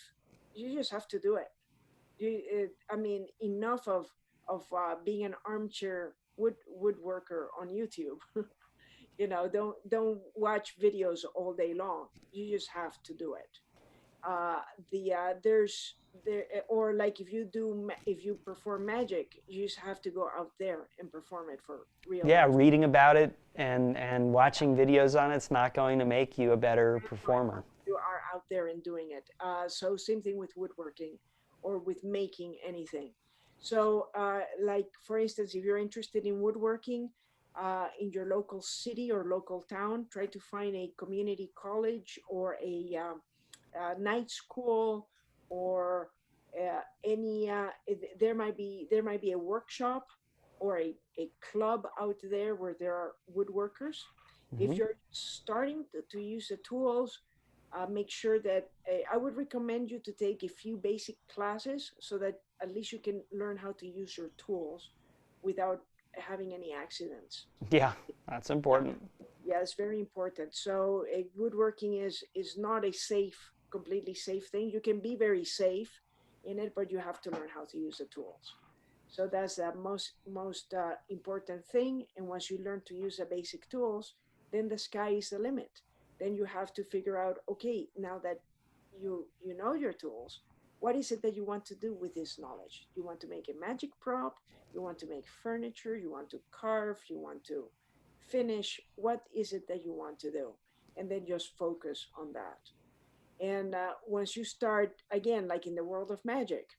you just have to do it. I mean, enough of being an armchair woodworker on YouTube. You know, don't watch videos all day long. You just have to do it. Or like if you perform magic, you just have to go out there and perform it for real. Yeah, reading about it and watching videos on it's not going to make you a better performer. You are out there and doing it. So same thing with woodworking or with making anything. So like for instance, if you're interested in woodworking in your local city or local town, try to find a community college or a night school or There might be a workshop or a club out there where there are woodworkers. If you're starting to use the tools, make sure that I would recommend you to take a few basic classes so that at least you can learn how to use your tools without having any accidents. Yeah, that's important. Yeah, it's very important. So woodworking is not a completely safe thing. You can be very safe in it, but you have to learn how to use the tools. So that's the most important thing. And once you learn to use the basic tools, then the sky is the limit. Then you have to figure out, okay, now that you know your tools, what is it that you want to do with this knowledge? You want to make a magic prop, you want to make furniture, you want to carve, you want to finish. What is it that you want to do? And then just focus on that. And once you start, again, like in the world of magic,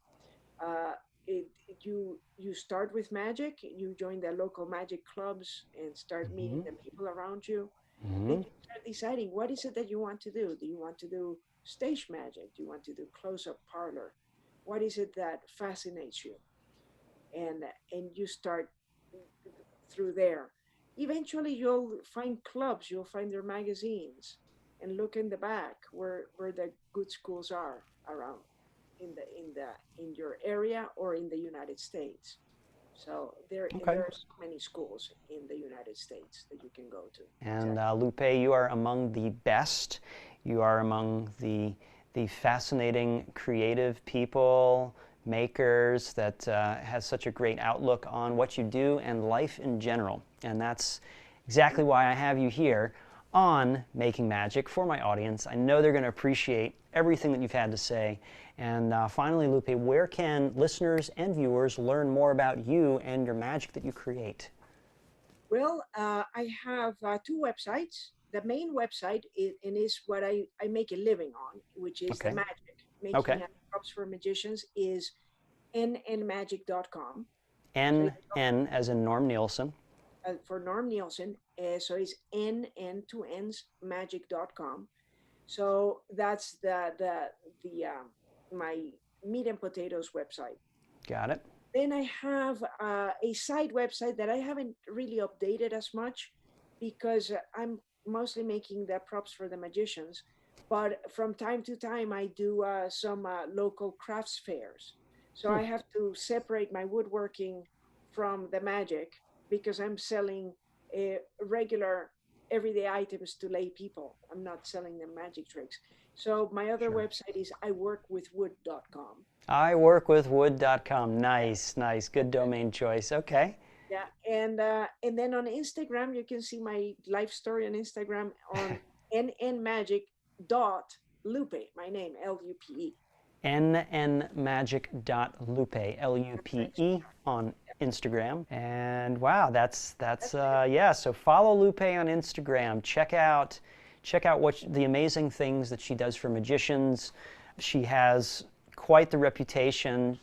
you start with magic, you join the local magic clubs and start meeting the people around you. Then you start deciding, what is it that you want to do? Do you want to do stage magic? Do you want to do close-up parlor? What is it that fascinates you? And you start through there. Eventually you'll find clubs, you'll find their magazines, and look in the back where the good schools are around in your area or in the United States. So there are so many schools in the United States that you can go to. And Lupe, you are among the best. You are among the fascinating, creative people, makers that has such a great outlook on what you do and life in general. And that's exactly why I have you here on Making Magic for my audience. I know they're going to appreciate everything that you've had to say. And finally, Lupe, where can listeners and viewers learn more about you and your magic that you create? Well, I have two websites. The main website is what I make a living on, which is the magic. Making props for magicians is nnmagic.com. N as in Norm Nielsen. For Norm Nielsen, so it's two N's magic.com. So that's the my meat and potatoes website. Got it. Then I have a side website that I haven't really updated as much because I'm mostly making the props for the magicians. But from time to time, I do some local crafts fairs. So I have to separate my woodworking from the magic because I'm selling regular everyday items to lay people. I'm not selling them magic tricks. So my other website is iworkwithwood.com. iworkwithwood.com. Nice. Good domain choice. Okay. Yeah, and then on Instagram, you can see my life story on Instagram on nnmagic.lupe, my name, Lupe. nnmagic.lupe, Lupe on Instagram. And wow, that's so follow Lupe on Instagram. Check out what the amazing things that she does for magicians. She has quite the reputation,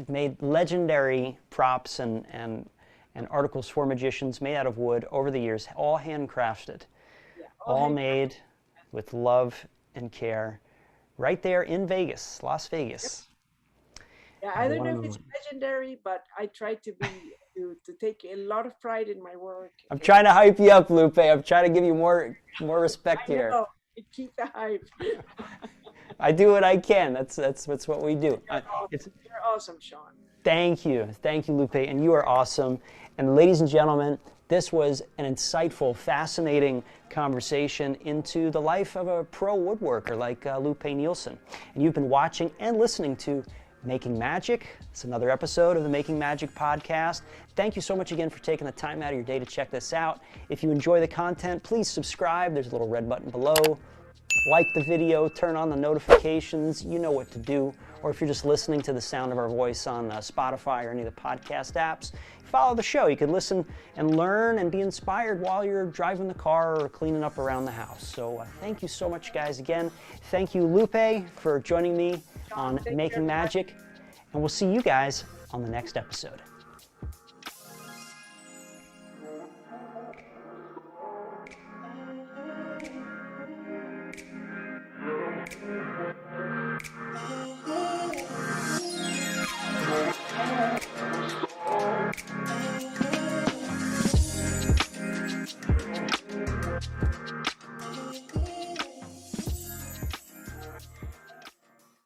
made legendary props and articles for magicians made out of wood over the years, all handcrafted, all made with love and care, right there in Vegas, Las Vegas. Yeah, I don't know if it's legendary, but I try to take a lot of pride in my work. I'm trying to hype you up, Lupe. I'm trying to give you more respect here. I know. Keep the hype. I do what I can. That's what we do. You're awesome, Sean. Thank you, Lupe, and you are awesome. And ladies and gentlemen, this was an insightful, fascinating conversation into the life of a pro woodworker like Lupe Nielsen. And you've been watching and listening to Making Magic. It's another episode of the Making Magic podcast. Thank you so much again for taking the time out of your day to check this out. If you enjoy the content, please subscribe. There's a little red button below. Like the video, turn on the notifications. You know what to do. Or if you're just listening to the sound of our voice on Spotify or any of the podcast apps, follow the show. You can listen and learn and be inspired while you're driving the car or cleaning up around the house. So thank you so much, guys, again. Thank you, Lupe, for joining me on Making Magic. And we'll see you guys on the next episode.